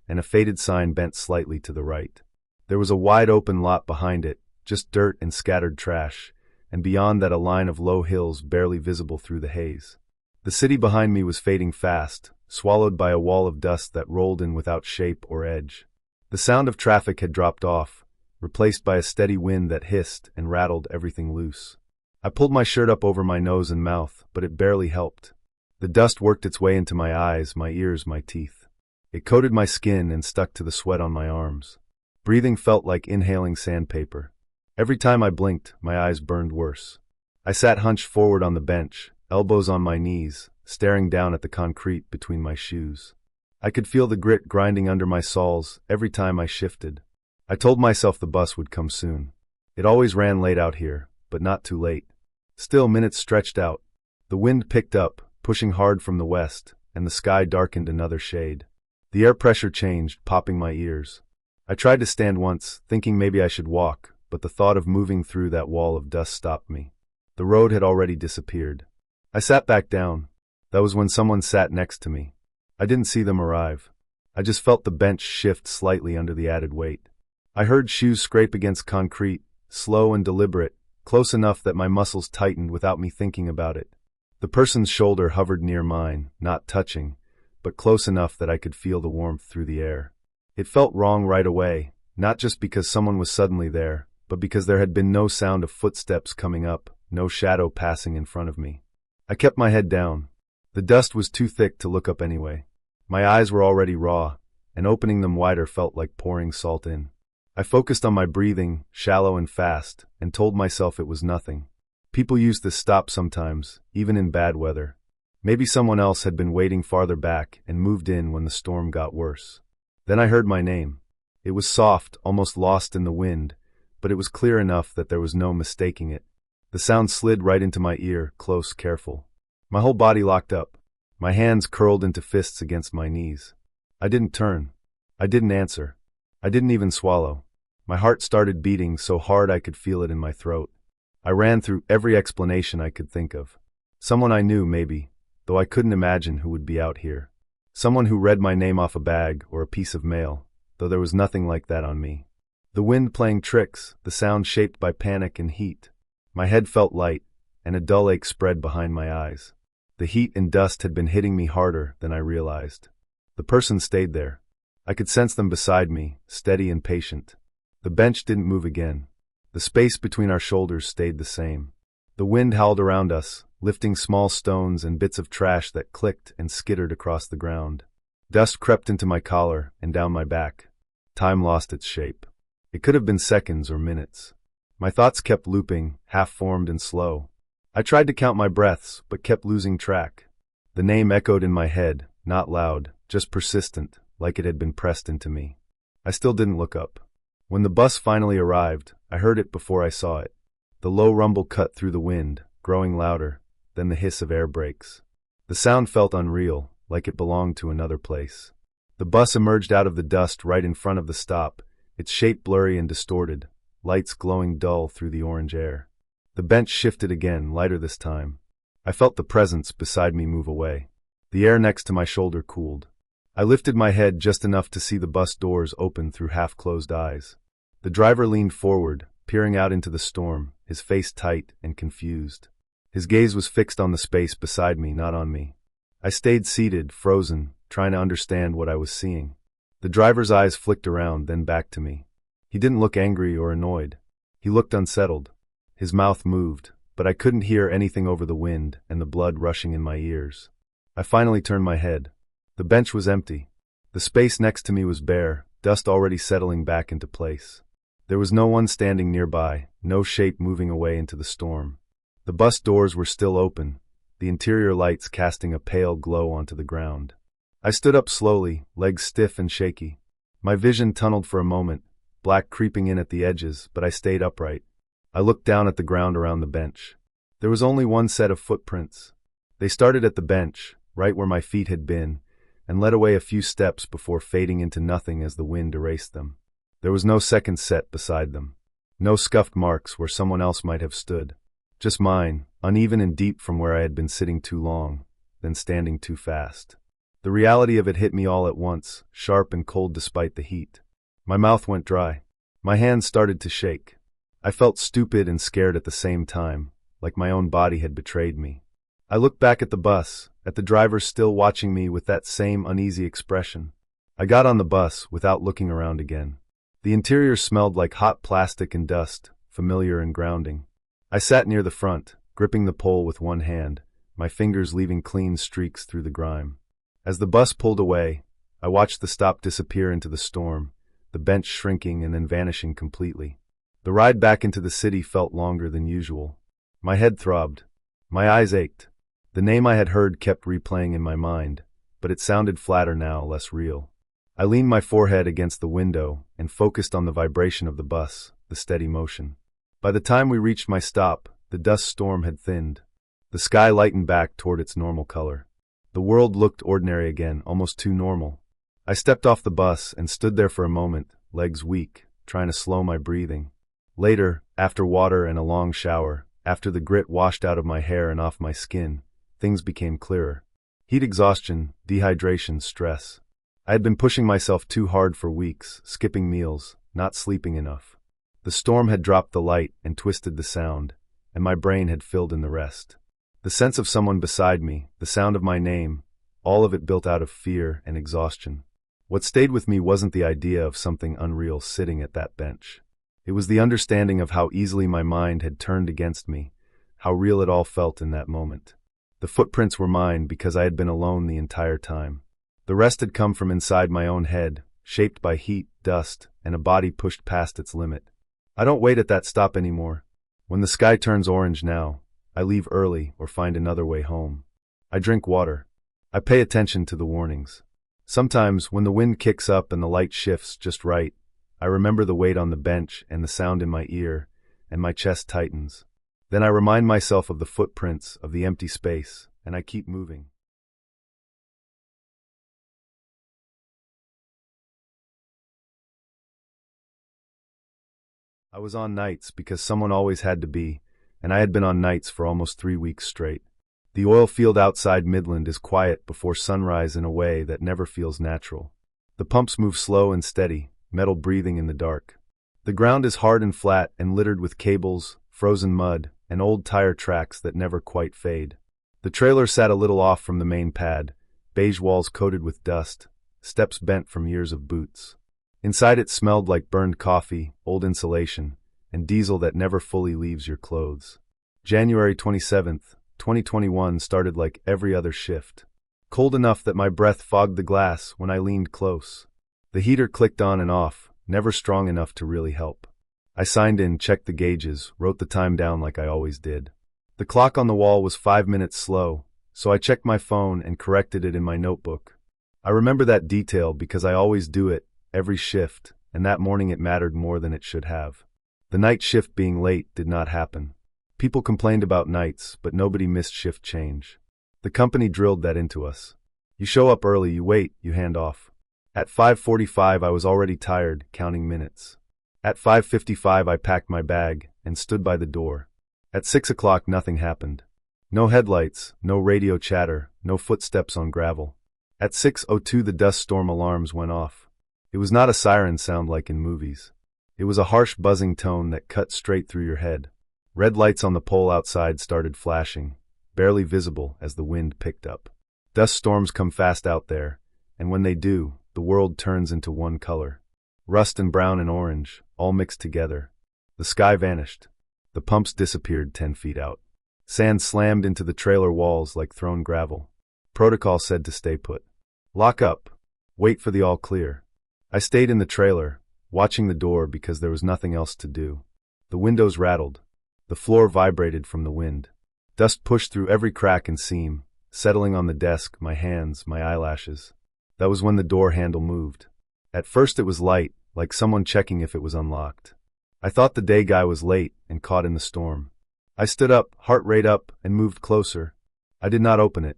Speaker 1: and a faded sign bent slightly to the right. There was a wide open lot behind it, just dirt and scattered trash, and beyond that a line of low hills barely visible through the haze. The city behind me was fading fast, swallowed by a wall of dust that rolled in without shape or edge. The sound of traffic had dropped off, replaced by a steady wind that hissed and rattled everything loose. I pulled my shirt up over my nose and mouth, but it barely helped. The dust worked its way into my eyes, my ears, my teeth. It coated my skin and stuck to the sweat on my arms. Breathing felt like inhaling sandpaper. Every time I blinked, my eyes burned worse. I sat hunched forward on the bench, elbows on my knees, staring down at the concrete between my shoes. I could feel the grit grinding under my soles every time I shifted. I told myself the bus would come soon. It always ran late out here, but not too late. Still, minutes stretched out. The wind picked up, pushing hard from the west, and the sky darkened another shade. The air pressure changed, popping my ears. I tried to stand once, thinking maybe I should walk, but the thought of moving through that wall of dust stopped me. The road had already disappeared. I sat back down. That was when someone sat next to me. I didn't see them arrive. I just felt the bench shift slightly under the added weight. I heard shoes scrape against concrete, slow and deliberate, close enough that my muscles tightened without me thinking about it. The person's shoulder hovered near mine, not touching, but close enough that I could feel the warmth through the air. It felt wrong right away, not just because someone was suddenly there, but because there had been no sound of footsteps coming up, no shadow passing in front of me. I kept my head down. The dust was too thick to look up anyway. My eyes were already raw, and opening them wider felt like pouring salt in. I focused on my breathing, shallow and fast, and told myself it was nothing. People use this stop sometimes, even in bad weather. Maybe someone else had been waiting farther back and moved in when the storm got worse. Then I heard my name. It was soft, almost lost in the wind, but it was clear enough that there was no mistaking it. The sound slid right into my ear, close, careful. My whole body locked up. My hands curled into fists against my knees. I didn't turn. I didn't answer. I didn't even swallow. My heart started beating so hard I could feel it in my throat. I ran through every explanation I could think of. Someone I knew, maybe. though I couldn't imagine who would be out here. Someone who read my name off a bag or a piece of mail, though there was nothing like that on me. The wind playing tricks, the sound shaped by panic and heat. My head felt light, and a dull ache spread behind my eyes. The heat and dust had been hitting me harder than I realized. The person stayed there. I could sense them beside me, steady and patient. The bench didn't move again. The space between our shoulders stayed the same. The wind howled around us, lifting small stones and bits of trash that clicked and skittered across the ground. Dust crept into my collar and down my back. Time lost its shape. It could have been seconds or minutes. My thoughts kept looping, half-formed and slow. I tried to count my breaths, but kept losing track. The name echoed in my head, not loud, just persistent, like it had been pressed into me. I still didn't look up. When the bus finally arrived, I heard it before I saw it. The low rumble cut through the wind, growing louder, then the hiss of air brakes. The sound felt unreal, like it belonged to another place. The bus emerged out of the dust right in front of the stop, its shape blurry and distorted, lights glowing dull through the orange air. The bench shifted again, lighter this time. I felt the presence beside me move away. The air next to my shoulder cooled. I lifted my head just enough to see the bus doors open through half-closed eyes. The driver leaned forward, peering out into the storm, his face tight and confused. His gaze was fixed on the space beside me, not on me. I stayed seated, frozen, trying to understand what I was seeing. The driver's eyes flicked around, then back to me. He didn't look angry or annoyed. He looked unsettled. His mouth moved, but I couldn't hear anything over the wind and the blood rushing in my ears. I finally turned my head. The bench was empty. The space next to me was bare, dust already settling back into place. There was no one standing nearby, no shape moving away into the storm. The bus doors were still open, the interior lights casting a pale glow onto the ground. I stood up slowly, legs stiff and shaky. My vision tunneled for a moment, black creeping in at the edges, but I stayed upright. I looked down at the ground around the bench. There was only one set of footprints. They started at the bench, right where my feet had been, and led away a few steps before fading into nothing as the wind erased them. There was no second set beside them. No scuffed marks where someone else might have stood. Just mine, uneven and deep from where I had been sitting too long, then standing too fast. The reality of it hit me all at once, sharp and cold despite the heat. My mouth went dry. My hands started to shake. I felt stupid and scared at the same time, like my own body had betrayed me. I looked back at the bus, at the driver still watching me with that same uneasy expression. I got on the bus without looking around again. The interior smelled like hot plastic and dust, familiar and grounding. I sat near the front, gripping the pole with one hand, my fingers leaving clean streaks through the grime. As the bus pulled away, I watched the stop disappear into the storm, the bench shrinking and then vanishing completely. The ride back into the city felt longer than usual. My head throbbed. My eyes ached. The name I had heard kept replaying in my mind, but it sounded flatter now, less real. I leaned my forehead against the window and focused on the vibration of the bus, the steady motion. By the time we reached my stop, the dust storm had thinned. The sky lightened back toward its normal color. The world looked ordinary again, almost too normal. I stepped off the bus and stood there for a moment, legs weak, trying to slow my breathing. Later, after water and a long shower, after the grit washed out of my hair and off my skin, things became clearer. Heat exhaustion, dehydration, stress. I had been pushing myself too hard for weeks, skipping meals, not sleeping enough. The storm had dropped the light and twisted the sound, and my brain had filled in the rest. The sense of someone beside me, the sound of my name, all of it built out of fear and exhaustion. What stayed with me wasn't the idea of something unreal sitting at that bench. It was the understanding of how easily my mind had turned against me, how real it all felt in that moment. The footprints were mine because I had been alone the entire time. The rest had come from inside my own head, shaped by heat, dust, and a body pushed past its limit. I don't wait at that stop anymore. When the sky turns orange now, I leave early or find another way home. I drink water. I pay attention to the warnings. Sometimes, when the wind kicks up and the light shifts just right, I remember the weight on the bench and the sound in my ear, and my chest tightens. Then I remind myself of the footprints, of the empty space, and I keep moving. I was on nights because someone always had to be, and I had been on nights for almost 3 weeks straight. The oil field outside Midland is quiet before sunrise in a way that never feels natural. The pumps move slow and steady, metal breathing in the dark. The ground is hard and flat and littered with cables, frozen mud, and old tire tracks that never quite fade. The trailer sat a little off from the main pad, beige walls coated with dust, steps bent from years of boots. Inside it smelled like burned coffee, old insulation, and diesel that never fully leaves your clothes. January 27th, 2021 started like every other shift. Cold enough that my breath fogged the glass when I leaned close. The heater clicked on and off, never strong enough to really help. I signed in, checked the gauges, wrote the time down like I always did. The clock on the wall was 5 minutes slow, so I checked my phone and corrected it in my notebook. I remember that detail because I always do it, every shift, and that morning it mattered more than it should have. The night shift being late did not happen. People complained about nights, but nobody missed shift change. The company drilled that into us. You show up early, you wait, you hand off. At 5:45 I was already tired, counting minutes. At 5:55 I packed my bag and stood by the door. At 6 o'clock nothing happened. No headlights, no radio chatter, no footsteps on gravel. At 6:02 the dust storm alarms went off. It was not a siren sound like in movies. It was a harsh buzzing tone that cut straight through your head. Red lights on the pole outside started flashing, barely visible as the wind picked up. Dust storms come fast out there, and when they do, the world turns into one color. Rust and brown and orange, all mixed together. The sky vanished. The pumps disappeared 10 feet out. Sand slammed into the trailer walls like thrown gravel. Protocol said to stay put. Lock up. Wait for the all clear. I stayed in the trailer, watching the door because there was nothing else to do. The windows rattled. The floor vibrated from the wind. Dust pushed through every crack and seam, settling on the desk, my hands, my eyelashes. That was when the door handle moved. At first it was light, like someone checking if it was unlocked. I thought the day guy was late and caught in the storm. I stood up, heart rate up, and moved closer. I did not open it.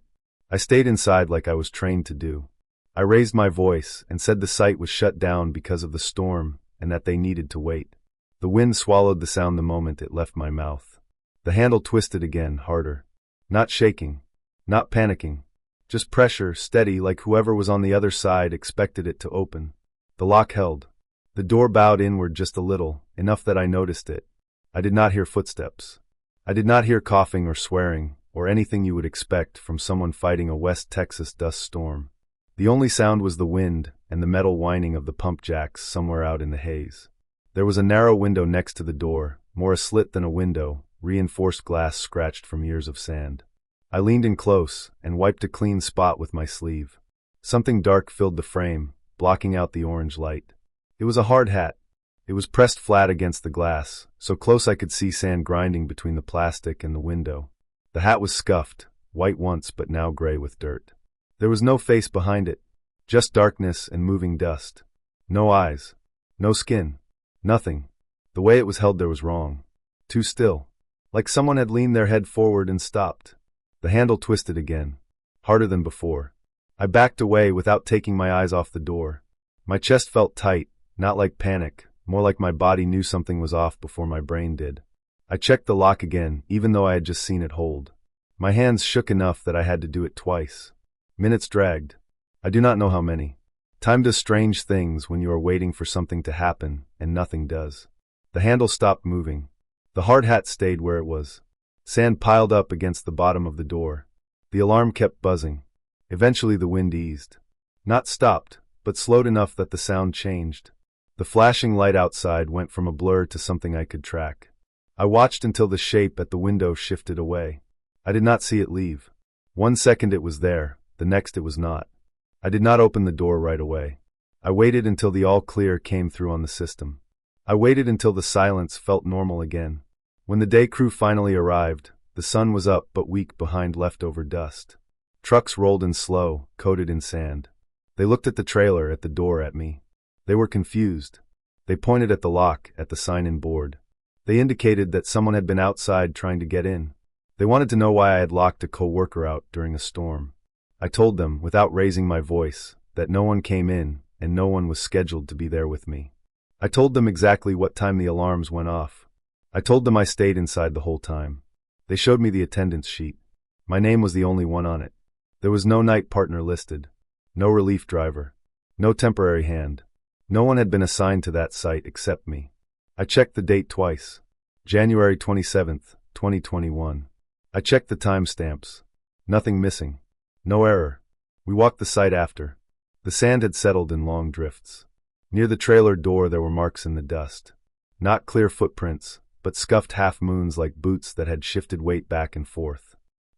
Speaker 1: I stayed inside like I was trained to do. I raised my voice and said the site was shut down because of the storm and that they needed to wait. The wind swallowed the sound the moment it left my mouth. The handle twisted again, harder. Not shaking, not panicking, just pressure, steady, like whoever was on the other side expected it to open. The lock held. The door bowed inward just a little, enough that I noticed it. I did not hear footsteps. I did not hear coughing or swearing, or anything you would expect from someone fighting a West Texas dust storm. The only sound was the wind and the metal whining of the pump jacks somewhere out in the haze. There was a narrow window next to the door, more a slit than a window, reinforced glass scratched from years of sand. I leaned in close and wiped a clean spot with my sleeve. Something dark filled the frame, blocking out the orange light. It was a hard hat. It was pressed flat against the glass, so close I could see sand grinding between the plastic and the window. The hat was scuffed, white once but now gray with dirt. There was no face behind it, just darkness and moving dust. No eyes, no skin, nothing. The way it was held there was wrong. Too still, like someone had leaned their head forward and stopped. The handle twisted again, harder than before. I backed away without taking my eyes off the door. My chest felt tight, not like panic, more like my body knew something was off before my brain did. I checked the lock again, even though I had just seen it hold. My hands shook enough that I had to do it twice. Minutes dragged. I do not know how many. Time does strange things when you are waiting for something to happen, and nothing does. The handle stopped moving. The hard hat stayed where it was. Sand piled up against the bottom of the door. The alarm kept buzzing. Eventually the wind eased. Not stopped, but slowed enough that the sound changed. The flashing light outside went from a blur to something I could track. I watched until the shape at the window shifted away. I did not see it leave. 1 second it was there, the next it was not. I did not open the door right away. I waited until the all clear came through on the system. I waited until the silence felt normal again. When the day crew finally arrived, the sun was up but weak behind leftover dust. Trucks rolled in slow, coated in sand. They looked at the trailer, at the door, at me. They were confused. They pointed at the lock, at the sign-in board. They indicated that someone had been outside trying to get in. They wanted to know why I had locked a co-worker out during a storm. I told them, without raising my voice, that no one came in and no one was scheduled to be there with me. I told them exactly what time the alarms went off. I told them I stayed inside the whole time. They showed me the attendance sheet. My name was the only one on it. There was no night partner listed, no relief driver, no temporary hand. No one had been assigned to that site except me. I checked the date twice. January 27th, 2021. I checked the timestamps. Nothing missing. No error. We walked the site after. The sand had settled in long drifts. Near the trailer door there were marks in the dust. Not clear footprints, but scuffed half-moons like boots that had shifted weight back and forth.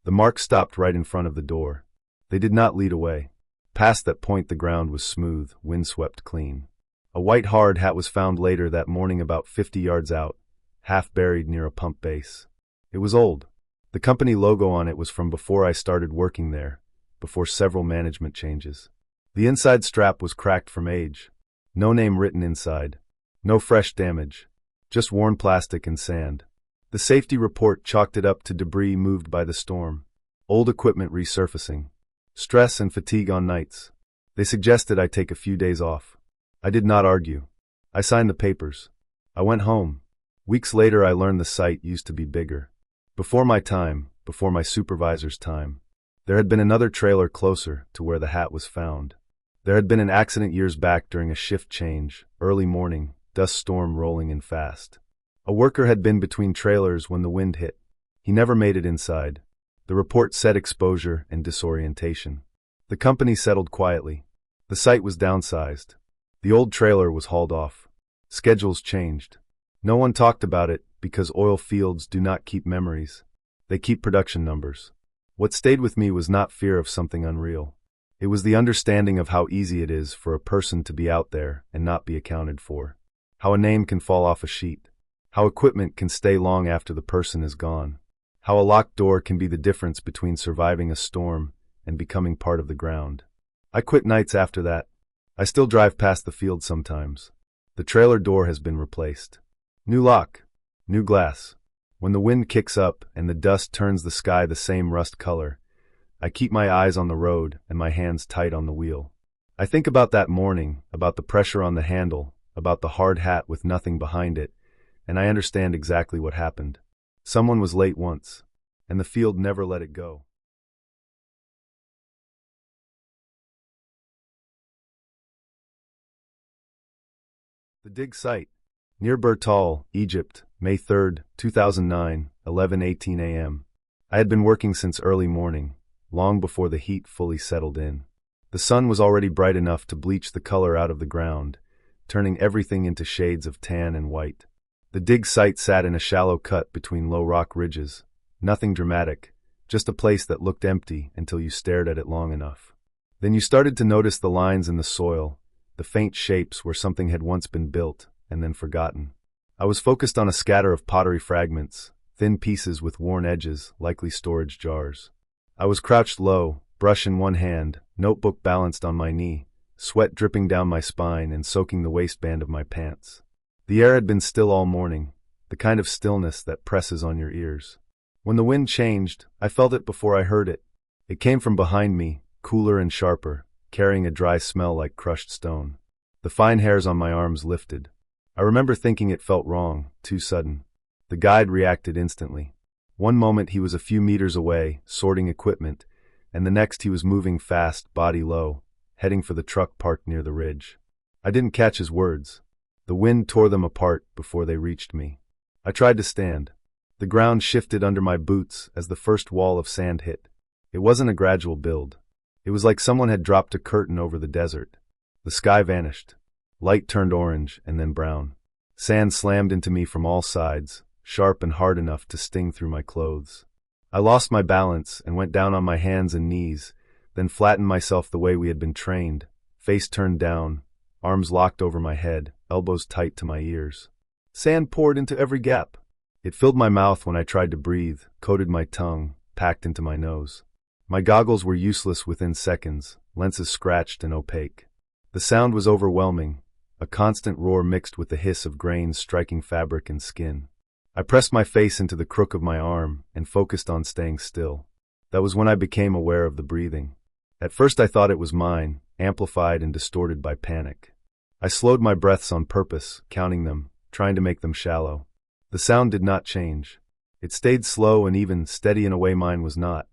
Speaker 1: The marks stopped right in front of the door. They did not lead away. Past that point the ground was smooth, windswept clean. A white hard hat was found later that morning about 50 yards out, half buried near a pump base. It was old. The company logo on it was from before I started working there, before several management changes. The inside strap was cracked from age. No name written inside. No fresh damage. Just worn plastic and sand. The safety report chalked it up to debris moved by the storm. Old equipment resurfacing. Stress and fatigue on nights. They suggested I take a few days off. I did not argue. I signed the papers. I went home. Weeks later I learned the site used to be bigger. Before my time, before my supervisor's time, there had been another trailer closer to where the hat was found. There had been an accident years back during a shift change, early morning, dust storm rolling in fast. A worker had been between trailers when the wind hit. He never made it inside. The report said exposure and disorientation. The company settled quietly. The site was downsized. The old trailer was hauled off. Schedules changed. No one talked about it because oil fields do not keep memories. They keep production numbers. What stayed with me was not fear of something unreal. It was the understanding of how easy it is for a person to be out there and not be accounted for. How a name can fall off a sheet. How equipment can stay long after the person is gone. How a locked door can be the difference between surviving a storm and becoming part of the ground. I quit nights after that. I still drive past the field sometimes. The trailer door has been replaced. New lock. New glass. When the wind kicks up and the dust turns the sky the same rust color, I keep my eyes on the road and my hands tight on the wheel. I think about that morning, about the pressure on the handle, about the hard hat with nothing behind it, and I understand exactly what happened. Someone was late once, and the field never let it go. The dig site. Near Bertal, Egypt, May 3, 2009, 11:18 a.m. I had been working since early morning, long before the heat fully settled in. The sun was already bright enough to bleach the color out of the ground, turning everything into shades of tan and white. The dig site sat in a shallow cut between low rock ridges. Nothing dramatic, just a place that looked empty until you stared at it long enough. Then you started to notice the lines in the soil, the faint shapes where something had once been built and then forgotten. I was focused on a scatter of pottery fragments, thin pieces with worn edges, likely storage jars. I was crouched low, brush in one hand, notebook balanced on my knee, sweat dripping down my spine and soaking the waistband of my pants. The air had been still all morning, the kind of stillness that presses on your ears. When the wind changed, I felt it before I heard it. It came from behind me, cooler and sharper, carrying a dry smell like crushed stone. The fine hairs on my arms lifted. I remember thinking it felt wrong, too sudden. The guide reacted instantly. One moment he was a few meters away, sorting equipment, and the next he was moving fast, body low, heading for the truck parked near the ridge. I didn't catch his words. The wind tore them apart before they reached me. I tried to stand. The ground shifted under my boots as the first wall of sand hit. It wasn't a gradual build. It was like someone had dropped a curtain over the desert. The sky vanished. Light turned orange and then brown. Sand slammed into me from all sides, sharp and hard enough to sting through my clothes. I lost my balance and went down on my hands and knees, then flattened myself the way we had been trained, face turned down, arms locked over my head, elbows tight to my ears. Sand poured into every gap. It filled my mouth when I tried to breathe, coated my tongue, packed into my nose. My goggles were useless within seconds, lenses scratched and opaque. The sound was overwhelming, a constant roar mixed with the hiss of grains striking fabric and skin. I pressed my face into the crook of my arm and focused on staying still. That was when I became aware of the breathing. At first I thought it was mine, amplified and distorted by panic. I slowed my breaths on purpose, counting them, trying to make them shallow. The sound did not change. It stayed slow and even, steady in a way mine was not.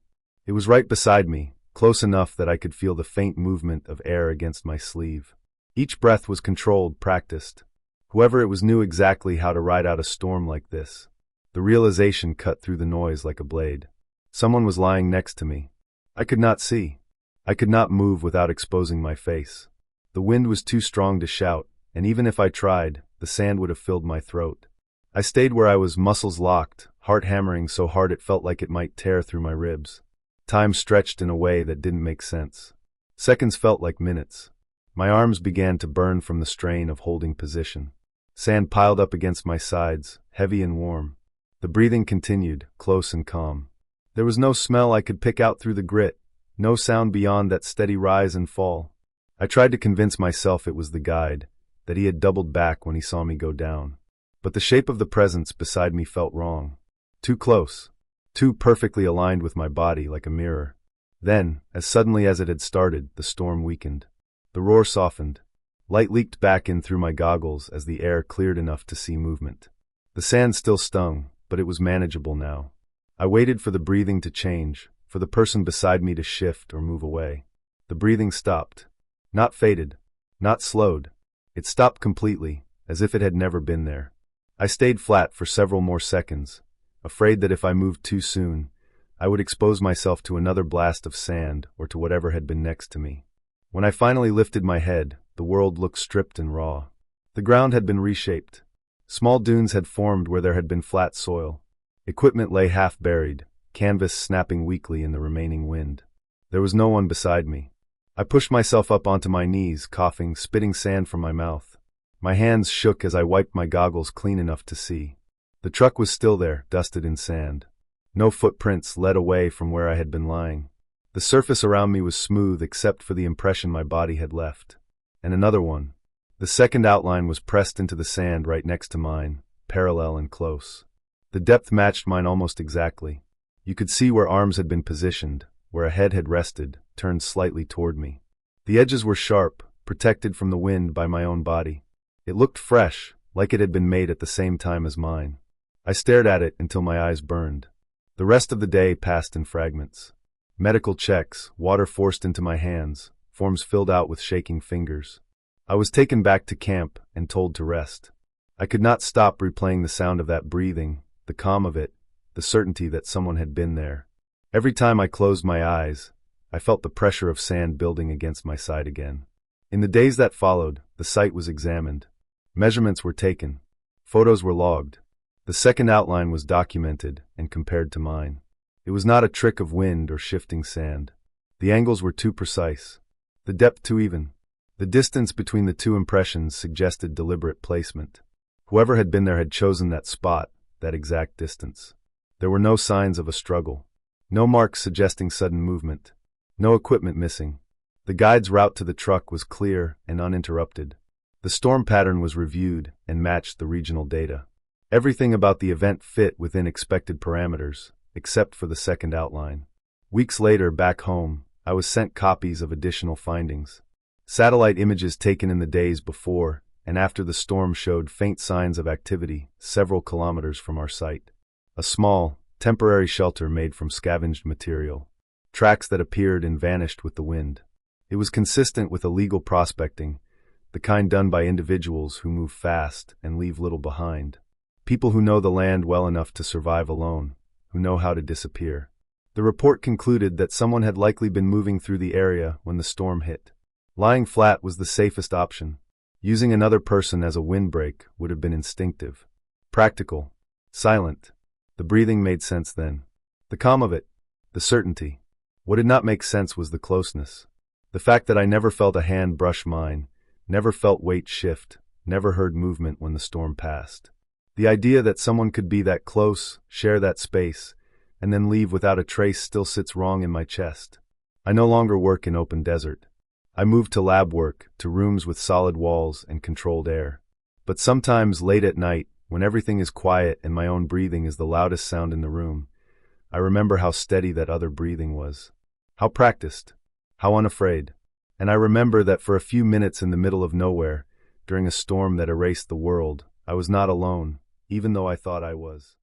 Speaker 1: It was right beside me, close enough that I could feel the faint movement of air against my sleeve. Each breath was controlled, practiced. Whoever it was knew exactly how to ride out a storm like this. The realization cut through the noise like a blade. Someone was lying next to me. I could not see. I could not move without exposing my face. The wind was too strong to shout, and even if I tried, the sand would have filled my throat. I stayed where I was, muscles locked, heart hammering so hard it felt like it might tear through my ribs. Time stretched in a way that didn't make sense. Seconds felt like minutes. My arms began to burn from the strain of holding position. Sand piled up against my sides, heavy and warm. The breathing continued, close and calm. There was no smell I could pick out through the grit, no sound beyond that steady rise and fall. I tried to convince myself it was the guide, that he had doubled back when he saw me go down. But the shape of the presence beside me felt wrong. Too close. Too perfectly aligned with my body like a mirror. Then, as suddenly as it had started, the storm weakened. The roar softened. Light leaked back in through my goggles as the air cleared enough to see movement. The sand still stung, but it was manageable now. I waited for the breathing to change, for the person beside me to shift or move away. The breathing stopped. Not faded. Not slowed. It stopped completely, as if it had never been there. I stayed flat for several more seconds, afraid that if I moved too soon, I would expose myself to another blast of sand or to whatever had been next to me. When I finally lifted my head, the world looked stripped and raw. The ground had been reshaped. Small dunes had formed where there had been flat soil. Equipment lay half buried, canvas snapping weakly in the remaining wind. There was no one beside me. I pushed myself up onto my knees, coughing, spitting sand from my mouth. My hands shook as I wiped my goggles clean enough to see. The truck was still there, dusted in sand. No footprints led away from where I had been lying. The surface around me was smooth except for the impression my body had left. And another one. The second outline was pressed into the sand right next to mine, parallel and close. The depth matched mine almost exactly. You could see where arms had been positioned, where a head had rested, turned slightly toward me. The edges were sharp, protected from the wind by my own body. It looked fresh, like it had been made at the same time as mine. I stared at it until my eyes burned. The rest of the day passed in fragments. Medical checks, water forced into my hands, forms filled out with shaking fingers. I was taken back to camp and told to rest. I could not stop replaying the sound of that breathing, the calm of it, the certainty that someone had been there. Every time I closed my eyes, I felt the pressure of sand building against my side again. In the days that followed, the site was examined. Measurements were taken. Photos were logged. The second outline was documented and compared to mine. It was not a trick of wind or shifting sand. The angles were too precise. The depth too even. The distance between the two impressions suggested deliberate placement. Whoever had been there had chosen that spot, that exact distance. There were no signs of a struggle. No marks suggesting sudden movement. No equipment missing. The guide's route to the truck was clear and uninterrupted. The storm pattern was reviewed and matched the regional data. Everything about the event fit within expected parameters, except for the second outline. Weeks later, back home, I was sent copies of additional findings. Satellite images taken in the days before and after the storm showed faint signs of activity several kilometers from our site. A small, temporary shelter made from scavenged material. Tracks that appeared and vanished with the wind. It was consistent with illegal prospecting, the kind done by individuals who move fast and leave little behind. People who know the land well enough to survive alone, who know how to disappear. The report concluded that someone had likely been moving through the area when the storm hit. Lying flat was the safest option. Using another person as a windbreak would have been instinctive. Practical. Silent. The breathing made sense then. The calm of it. The certainty. What did not make sense was the closeness. The fact that I never felt a hand brush mine, never felt weight shift, never heard movement when the storm passed. The idea that someone could be that close, share that space, and then leave without a trace still sits wrong in my chest. I no longer work in open desert. I moved to lab work, to rooms with solid walls and controlled air. But sometimes late at night, when everything is quiet and my own breathing is the loudest sound in the room, I remember how steady that other breathing was. How practiced. How unafraid. And I remember that for a few minutes in the middle of nowhere, during a storm that erased the world, I was not alone, even though I thought I was.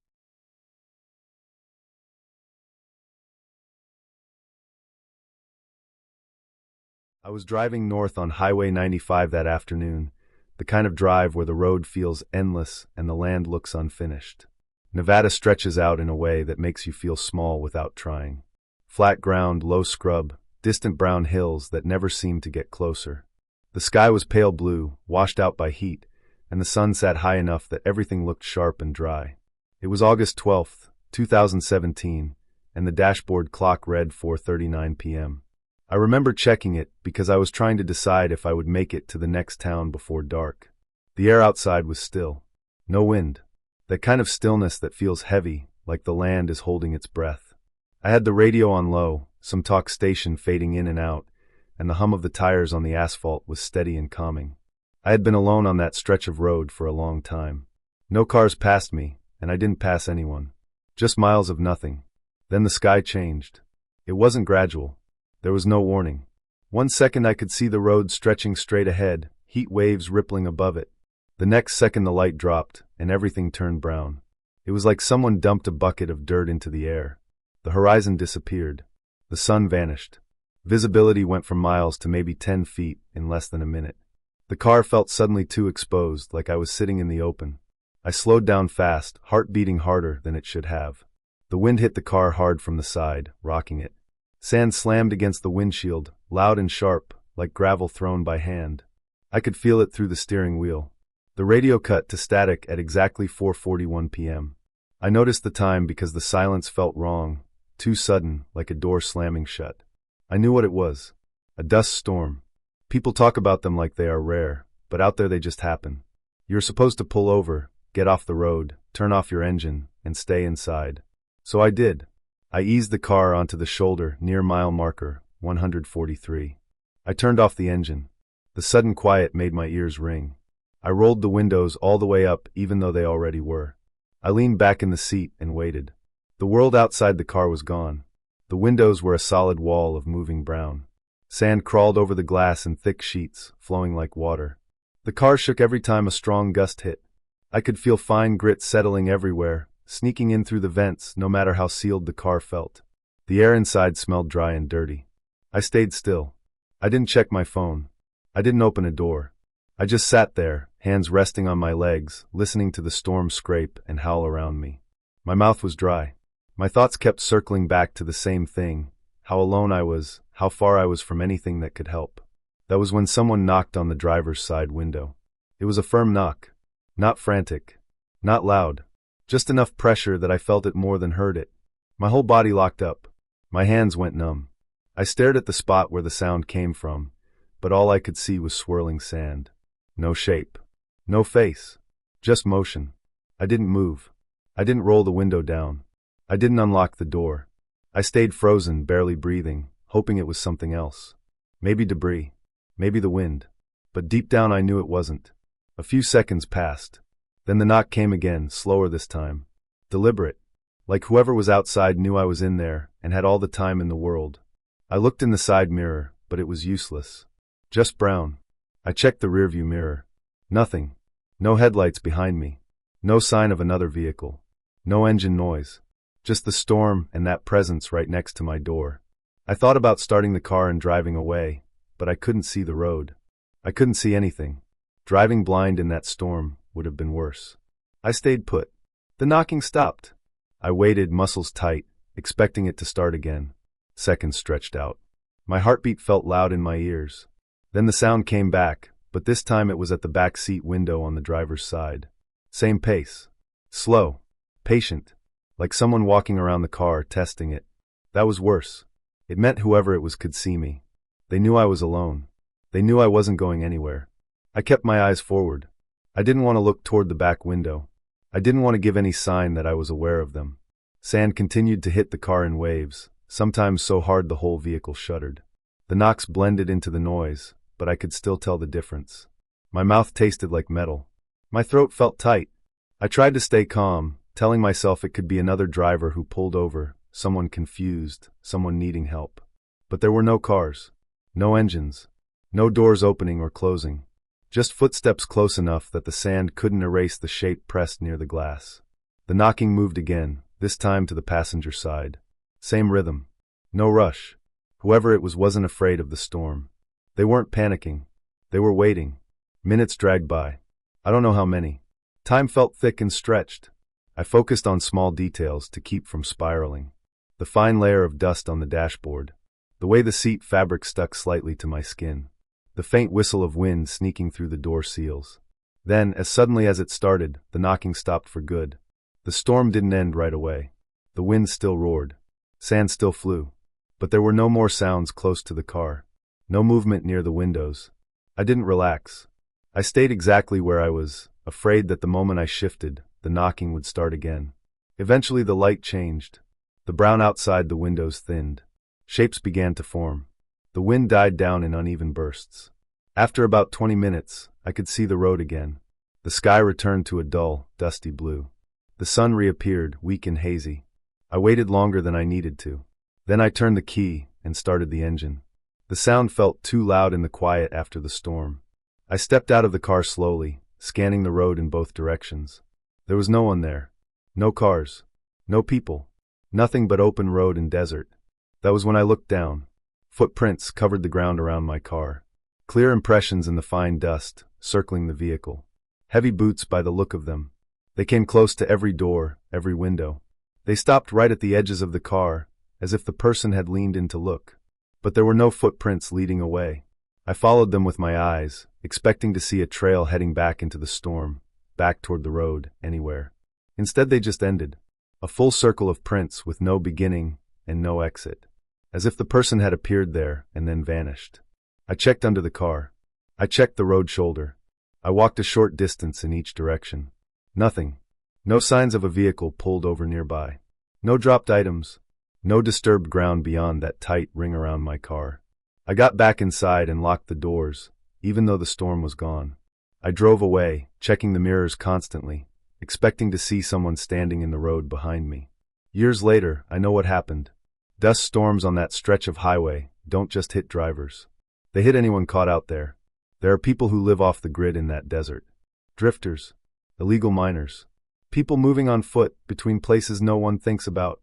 Speaker 1: I was driving north on Highway 95 that afternoon, the kind of drive where the road feels endless and the land looks unfinished. Nevada stretches out in a way that makes you feel small without trying. Flat ground, low scrub, distant brown hills that never seem to get closer. The sky was pale blue, washed out by heat, and the sun sat high enough that everything looked sharp and dry. It was August 12th, 2017, and the dashboard clock read 4:39 p.m. I remember checking it because I was trying to decide if I would make it to the next town before dark. The air outside was still. No wind. That kind of stillness that feels heavy, like the land is holding its breath. I had the radio on low, some talk station fading in and out, and the hum of the tires on the asphalt was steady and calming. I had been alone on that stretch of road for a long time. No cars passed me, and I didn't pass anyone. Just miles of nothing. Then the sky changed. It wasn't gradual. There was no warning. 1 second I could see the road stretching straight ahead, heat waves rippling above it. The next second the light dropped, and everything turned brown. It was like someone dumped a bucket of dirt into the air. The horizon disappeared. The sun vanished. Visibility went from miles to maybe 10 feet in less than a minute. The car felt suddenly too exposed, like I was sitting in the open. I slowed down fast, heart beating harder than it should have. The wind hit the car hard from the side, rocking it. Sand slammed against the windshield, loud and sharp, like gravel thrown by hand. I could feel it through the steering wheel. The radio cut to static at exactly 4:41 p.m. I noticed the time because the silence felt wrong, too sudden, like a door slamming shut. I knew what it was. A dust storm. People talk about them like they are rare, but out there they just happen. You're supposed to pull over, get off the road, turn off your engine, and stay inside. So I did. I eased the car onto the shoulder near mile marker, 143. I turned off the engine. The sudden quiet made my ears ring. I rolled the windows all the way up even though they already were. I leaned back in the seat and waited. The world outside the car was gone. The windows were a solid wall of moving brown. Sand crawled over the glass in thick sheets, flowing like water. The car shook every time a strong gust hit. I could feel fine grit settling everywhere, sneaking in through the vents no matter how sealed the car felt. The air inside smelled dry and dirty. I stayed still. I didn't check my phone. I didn't open a door. I just sat there, hands resting on my legs, listening to the storm scrape and howl around me. My mouth was dry. My thoughts kept circling back to the same thing, how alone I was, how far I was from anything that could help. That was when someone knocked on the driver's side window. It was a firm knock. Not frantic. Not loud. Just enough pressure that I felt it more than heard it. My whole body locked up. My hands went numb. I stared at the spot where the sound came from, but all I could see was swirling sand. No shape. No face. Just motion. I didn't move. I didn't roll the window down. I didn't unlock the door. I stayed frozen, barely breathing, hoping it was something else. Maybe debris. Maybe the wind. But deep down I knew it wasn't. A few seconds passed. Then the knock came again, slower this time. Deliberate. Like whoever was outside knew I was in there and had all the time in the world. I looked in the side mirror, but it was useless. Just brown. I checked the rearview mirror. Nothing. No headlights behind me. No sign of another vehicle. No engine noise. Just the storm and that presence right next to my door. I thought about starting the car and driving away, but I couldn't see the road. I couldn't see anything. Driving blind in that storm would have been worse. I stayed put. The knocking stopped. I waited, muscles tight, expecting it to start again. Seconds stretched out. My heartbeat felt loud in my ears. Then the sound came back, but this time it was at the back seat window on the driver's side. Same pace. Slow. Patient. Like someone walking around the car, testing it. That was worse. It meant whoever it was could see me. They knew I was alone. They knew I wasn't going anywhere. I kept my eyes forward. I didn't want to look toward the back window. I didn't want to give any sign that I was aware of them. Sand continued to hit the car in waves, sometimes so hard the whole vehicle shuddered. The knocks blended into the noise, but I could still tell the difference. My mouth tasted like metal. My throat felt tight. I tried to stay calm, telling myself it could be another driver who pulled over, someone confused, someone needing help. But there were no cars. No engines. No doors opening or closing. Just footsteps close enough that the sand couldn't erase the shape pressed near the glass. The knocking moved again, this time to the passenger side. Same rhythm. No rush. Whoever it was wasn't afraid of the storm. They weren't panicking. They were waiting. Minutes dragged by. I don't know how many. Time felt thick and stretched. I focused on small details to keep from spiraling. The fine layer of dust on the dashboard. The way the seat fabric stuck slightly to my skin. The faint whistle of wind sneaking through the door seals. Then, as suddenly as it started, the knocking stopped for good. The storm didn't end right away. The wind still roared. Sand still flew. But there were no more sounds close to the car. No movement near the windows. I didn't relax. I stayed exactly where I was, afraid that the moment I shifted, the knocking would start again. Eventually the light changed. The brown outside the windows thinned. Shapes began to form. The wind died down in uneven bursts. After about 20 minutes, I could see the road again. The sky returned to a dull, dusty blue. The sun reappeared, weak and hazy. I waited longer than I needed to. Then I turned the key and started the engine. The sound felt too loud in the quiet after the storm. I stepped out of the car slowly, scanning the road in both directions. There was no one there. No cars. No people. Nothing but open road and desert. That was when I looked down. Footprints covered the ground around my car. Clear impressions in the fine dust, circling the vehicle. Heavy boots by the look of them. They came close to every door, every window. They stopped right at the edges of the car, as if the person had leaned in to look. But there were no footprints leading away. I followed them with my eyes, expecting to see a trail heading back into the storm, back toward the road, anywhere. Instead they just ended. A full circle of prints with no beginning and no exit. As if the person had appeared there and then vanished. I checked under the car. I checked the road shoulder. I walked a short distance in each direction. Nothing. No signs of a vehicle pulled over nearby. No dropped items. No disturbed ground beyond that tight ring around my car. I got back inside and locked the doors, even though the storm was gone. I drove away, checking the mirrors constantly, expecting to see someone standing in the road behind me. Years later, I know what happened. Dust storms on that stretch of highway don't just hit drivers. They hit anyone caught out there. There are people who live off the grid in that desert. Drifters. Illegal miners. People moving on foot between places no one thinks about.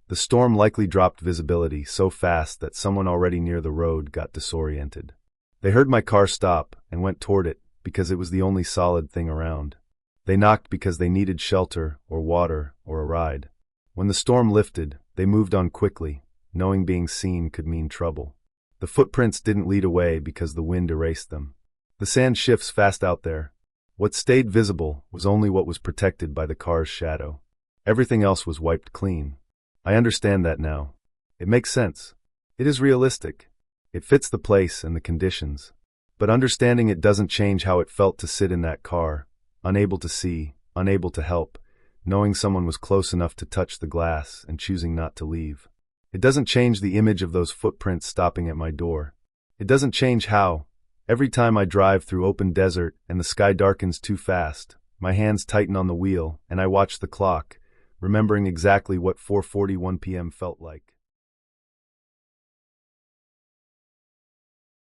Speaker 1: The storm likely dropped visibility so fast that someone already near the road got disoriented. They heard my car stop and went toward it because it was the only solid thing around. They knocked because they needed shelter or water or a ride. When the storm lifted, they moved on quickly, knowing being seen could mean trouble. The footprints didn't lead away because the wind erased them. The sand shifts fast out there. What stayed visible was only what was protected by the car's shadow. Everything else was wiped clean. I understand that now. It makes sense. It is realistic. It fits the place and the conditions. But understanding it doesn't change how it felt to sit in that car, unable to see, unable to help, knowing someone was close enough to touch the glass and choosing not to leave. It doesn't change the image of those footprints stopping at my door. It doesn't change how, every time I drive through open desert and the sky darkens too fast, my hands tighten on the wheel and I watch the clock, remembering exactly what 4:41 p.m. felt like.